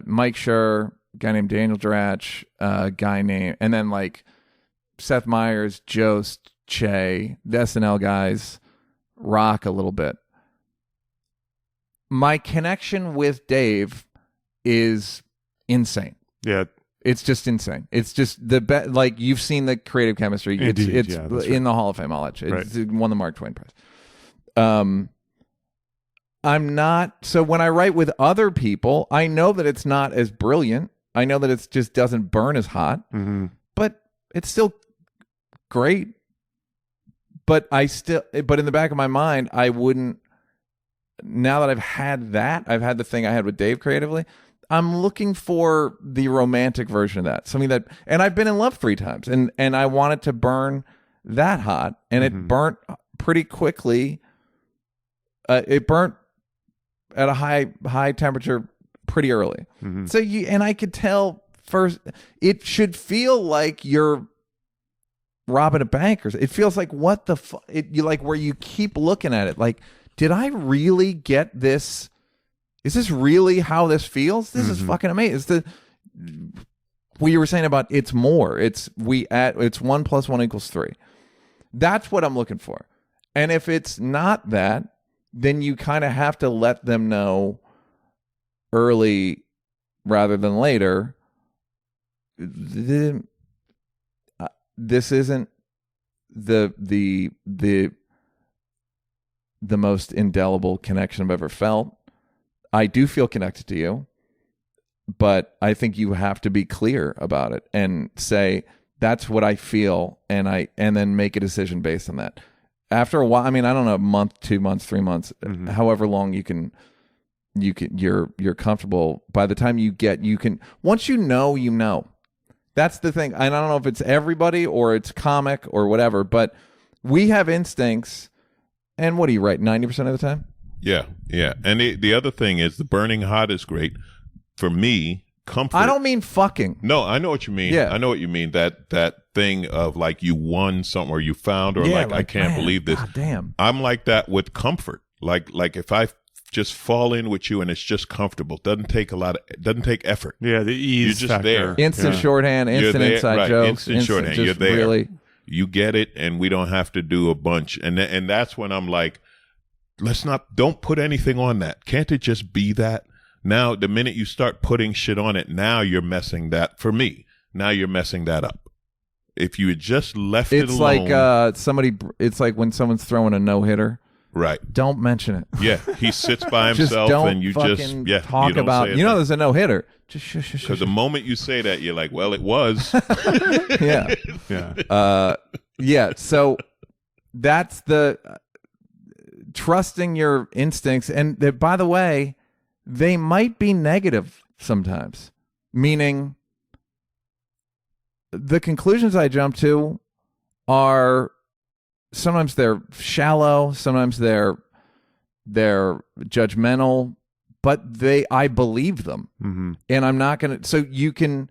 Mike Schur, a guy named Daniel Dratch, and then like Seth Meyers, Jost, Che, the SNL guys, Rock a little bit. My connection with Dave is insane.
Yeah.
It's just insane. It's just the best. Like, you've seen the creative chemistry.
Indeed,
it's
yeah, that's
in
right.
the Hall of Fame. All that shit.
Right.
It won the Mark Twain Prize. I'm not. So when I write with other people, I know that it's not as brilliant. I know that it just doesn't burn as hot.
Mm-hmm.
But it's still great. But in the back of my mind, I wouldn't. Now that I've had the thing I had with Dave creatively, I'm looking for the romantic version of that. Something that, and I've been in love 3 times, and I want it to burn that hot, and it burnt pretty quickly. It burnt at a high temperature pretty early. Mm-hmm. So I could tell first, it should feel like you're robbing a bank, or it feels like, what the fuck? You like, where you keep looking at it like, did I really get this? Is this really how this feels? This is fucking amazing. It's what you were saying about it's more. It's 1 + 1 = 3. That's what I'm looking for. And if it's not that, then you kind of have to let them know early rather than later. This isn't the most indelible connection I've ever felt. I do feel connected to you, but I think you have to be clear about it and say, that's what I feel, and then make a decision based on that. After a while, I mean, I don't know, a month, 2 months, 3 months, however long you're comfortable. By the time you can, once you know. That's the thing. I don't know if it's everybody or it's comic or whatever, but we have instincts. And what do you write 90% of the time?
Yeah. And the other thing is, the burning hot is great. For me, comfort.
I don't mean fucking.
No, I know what you mean.
Yeah.
I know what you mean. That thing of like, you won something, or you found, or like I can't believe this.
God damn.
I'm like that with comfort. Like if I just fall in with you and it's just comfortable, doesn't take effort.
Yeah, the ease
You're just
factor.
there.
Instant shorthand, instant
there,
inside
right.
jokes.
Instant shorthand. You're there.
Really,
you get it, and we don't have to do a bunch. And that's when I'm like, don't put anything on that. Can't it just be that? Now, the minute you start putting shit on it, now you're messing that, for me, now you're messing that up. If you had just left it alone.
It's like when someone's throwing a no-hitter.
Right.
Don't mention it.
Yeah. He sits by himself,
don't
and you
fucking
just,
talk
you don't
about,
say it.
there's a no-hitter. Just shush.
Because the moment you say that, you're like, well, it was.
Yeah.
Yeah.
Yeah. So that's the trusting your instincts. And by the way, they might be negative sometimes, meaning the conclusions I jump to are sometimes they're shallow, sometimes they're judgmental, but I believe them.
Mm-hmm.
And I'm not going to, so you can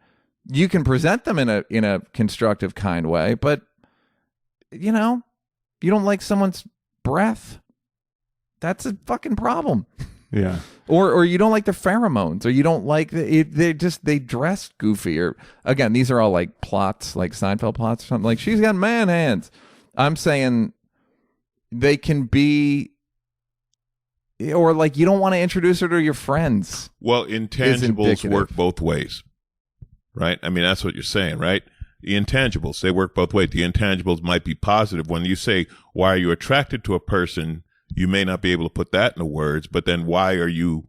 present them in a constructive, kind way, but you don't like someone's breath. That's a fucking problem.
Yeah.
Or you don't like their pheromones, or you don't like they dress goofy, or again, these are all like plots, like Seinfeld plots or something. Like, she's got man hands. I'm saying they can be, or like, you don't want to introduce her to your friends.
Well, intangibles work both ways, right? I mean, that's what you're saying, right? The intangibles, they work both ways. The intangibles might be positive. When you say, why are you attracted to a person? You may not be able to put that into words, but then why are you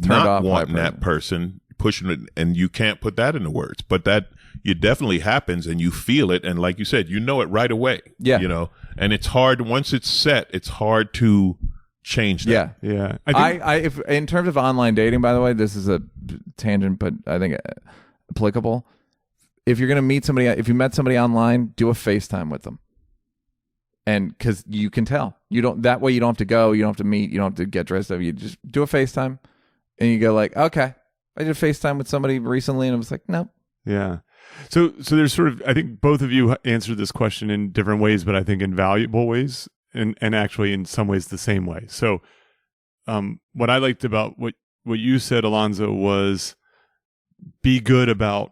not wanting that person, pushing it, and you can't put that into words? But that it definitely happens, and you feel it, and like you said, you know it right away.
Yeah,
and it's hard once it's set. It's hard to change that.
Yeah.
If in terms of online dating, by the way, this is a tangent, but I think applicable. If you're gonna meet somebody, if you met somebody online, do a FaceTime with them. And because you can tell, that way you don't have to go, you don't have to meet, you don't have to get dressed up. You just do a FaceTime, and you go like, okay, I did a FaceTime with somebody recently, and I was like, nope.
Yeah. So there's sort of, I think both of you answered this question in different ways, but I think in valuable ways, and actually in some ways the same way. So, what I liked about what you said, Alonzo, was be good about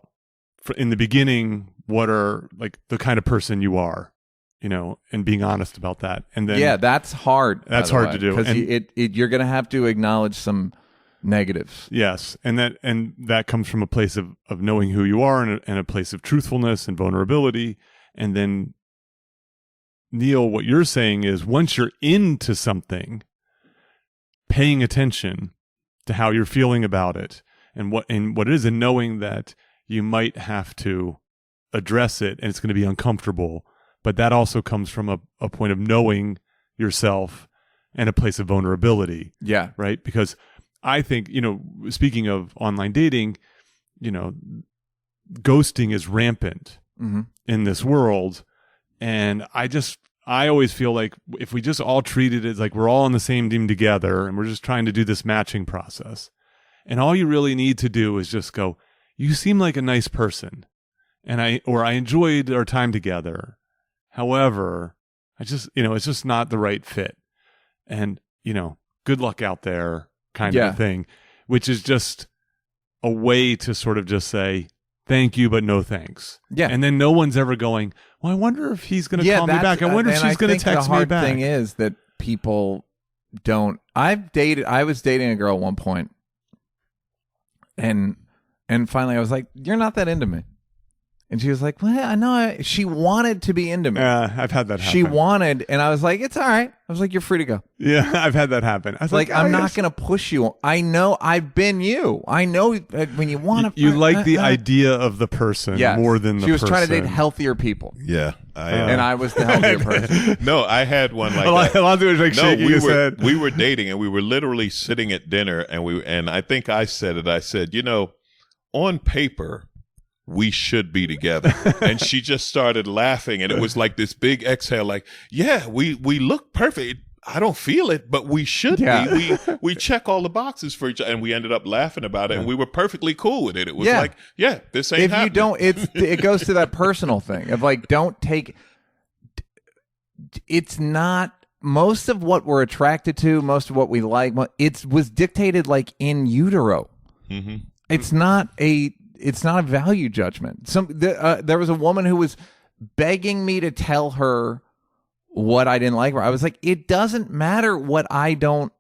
in the beginning what are like the kind of person you are. And being honest about that. And then
that's hard.
That's hard to do.
Because you're going to have to acknowledge some negatives.
Yes. And that comes from a place of knowing who you are, and a place of truthfulness and vulnerability. And then, Neil, what you're saying is once you're into something, paying attention to how you're feeling about it and what it is, and knowing that you might have to address it and it's going to be uncomfortable. But that also comes from a point of knowing yourself and a place of vulnerability.
Yeah.
Right? Because I think, speaking of online dating, ghosting is rampant in this world. And I always feel like if we just all treat it as like we're all on the same team together and we're just trying to do this matching process, and all you really need to do is just go, you seem like a nice person, and I enjoyed our time together. However, it's just not the right fit. And, good luck out there kind of a thing, which is just a way to sort of just say, thank you, but no thanks. Yeah. And then no one's ever going, well, I wonder if he's going to call me back. I wonder if she's going to text me back. The hard
thing is that people don't. I was dating a girl at one point, and finally I was like, you're not that into me. And she was like, well, I know. She wanted to be into me.
I've had that happen.
She wanted, and I was like, it's all right. I was like, you're free to go.
Yeah, I've had that happen. I was like,
I'm not going to push you. I know I've been you. I know when you want to.
You like the idea of the person more than the person.
She was trying to date healthier people.
Yeah.
And I was the healthier person.
No, I had one like that.
Alonzo was like shaking his head.
We were dating, and we were literally sitting at dinner, and I think I said it. I said, on paper, we should be together. And she just started laughing, and it was like this big exhale, like, yeah, we look perfect. I don't feel it, but we should be. We check all the boxes for each other, and we ended up laughing about it, and we were perfectly cool with it. It was like, this ain't happening.
If you don't, it goes to that personal thing of like, don't take. It's not most of what we're attracted to, most of what we like. It was dictated like in utero. Mm-hmm. It's not a value judgment. There was a woman who was begging me to tell her what I didn't like. I was like, it doesn't matter what I don't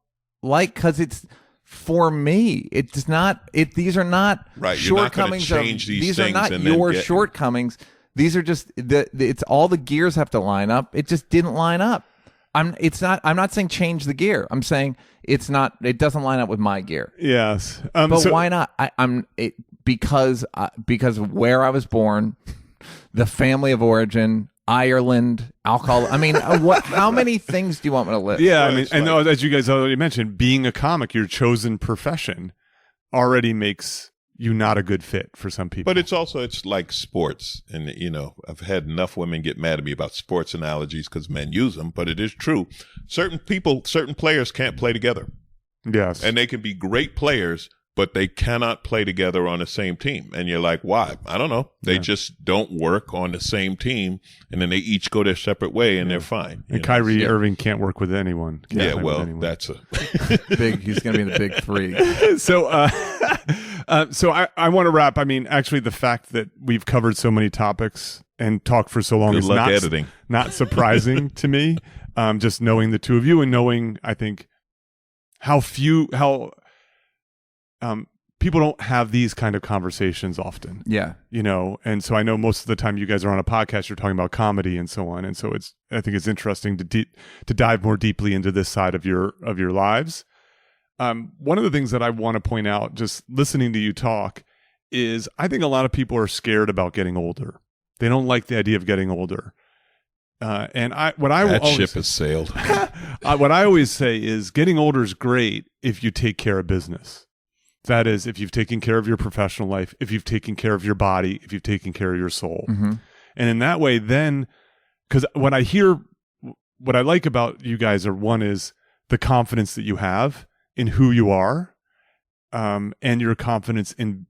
like because it's for me. It's not. These are not shortcomings. These are not your shortcomings. These are just it's all the gears have to line up. It just didn't line up. I'm not saying change the gear. I'm saying it doesn't line up with my gear.
Yes.
But why not? Because of where I was born, the family of origin, Ireland, alcohol. I mean, how many things do you want me to list?
Yeah, I mean, and as you guys already mentioned, being a comic, your chosen profession, already makes you not a good fit for some people.
But it's like sports. And, I've had enough women get mad at me about sports analogies because men use them, but it is true. Certain players can't play together.
Yes.
And they can be great players, but they cannot play together on the same team. And you're like, why? I don't know. They just don't work on the same team, and then they each go their separate way, and they're fine.
And Kyrie Irving can't work with anyone.
Yeah, well, that's a
he's going to be the big three.
So I want to wrap. I mean, actually, the fact that we've covered so many topics and talked for so long is not surprising to me. Just knowing the two of you and knowing, I think, how people don't have these kind of conversations often.
Yeah.
And so I know most of the time you guys are on a podcast, you're talking about comedy and so on. And so I think it's interesting to dive more deeply into this side of your lives. One of the things that I want to point out, just listening to you talk, is I think a lot of people are scared about getting older. They don't like the idea of getting older.
That ship has sailed.
What I always say is getting older is great if you take care of business. That is, if you've taken care of your professional life, if you've taken care of your body, if you've taken care of your soul.
Mm-hmm.
And in that way, then, because what I like about you guys one is the confidence that you have in who you are, and your confidence in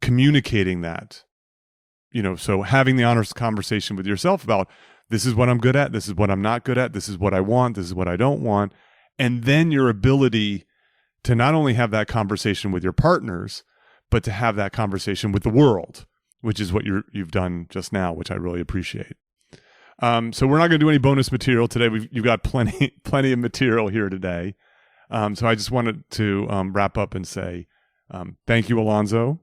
communicating that. So having the honest conversation with yourself about, this is what I'm good at, this is what I'm not good at, this is what I want, this is what I don't want. And then your ability to not only have that conversation with your partners, but to have that conversation with the world, which is what you've done just now, which I really appreciate. So we're not going to do any bonus material today. You've got plenty of material here today. So I just wanted to wrap up and say thank you, Alonzo.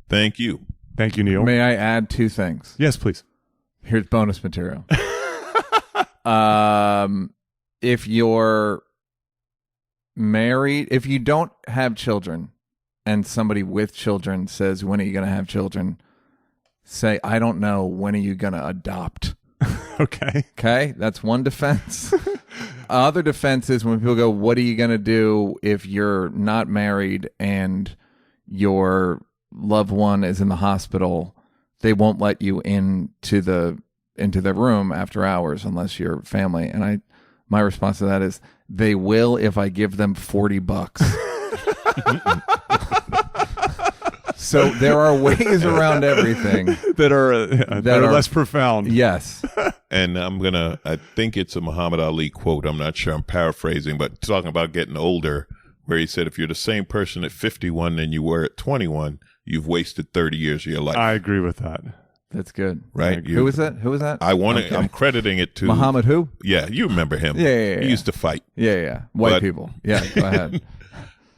Thank you.
Thank you, Neil.
May I add 2 things?
Yes, please.
Here's bonus material. If you're married, if you don't have children and somebody with children says, when are you going to have children? Say, I don't know. When are you going to adopt? Okay. That's one defense. Other defense is when people go, what are you going to do if you're not married and your loved one is in the hospital? They won't let you into the room after hours unless you're family. And my response to that is, they will if I give them $40. So there are ways around everything
that are less profound.
Yes.
And I think it's a Muhammad Ali quote. I'm not sure. I'm paraphrasing, but talking about getting older, where he said, if you're the same person at 51 than you were at 21, you've wasted 30 years of your life.
I agree with that.
That's good.
Right.
Who was that?
I'm crediting it to
Muhammad who?
Yeah, you remember him.
Yeah.
He used to fight.
Yeah. White people. Yeah, go ahead.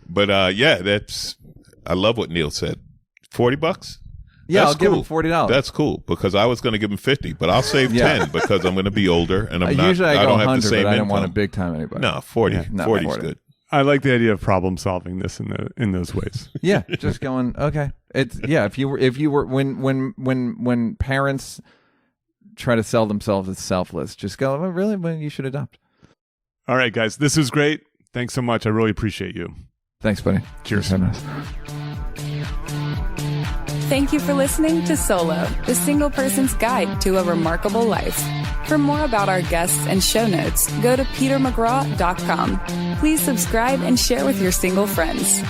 But I love what Neil said. $40?
Yeah,
That's
I'll give him $40.
That's cool, because I was going to give him 50, but I'll save 10 because I'm going to be older and I
don't have
100,
the same
but I
don't want to big time anybody.
No, 40. Yeah, 40 is good.
I like the idea of problem solving this in those ways.
Yeah, just going, okay. It's if you were when parents try to sell themselves as selfless, just go, oh, really? Well, you should adopt.
All right, guys, this is great. Thanks so much. I really appreciate you.
Thanks, buddy.
Cheers.
Thank you for listening to Solo, the single person's guide to a remarkable life. For more about our guests and show notes, go to petermcgraw.com. Please subscribe and share with your single friends.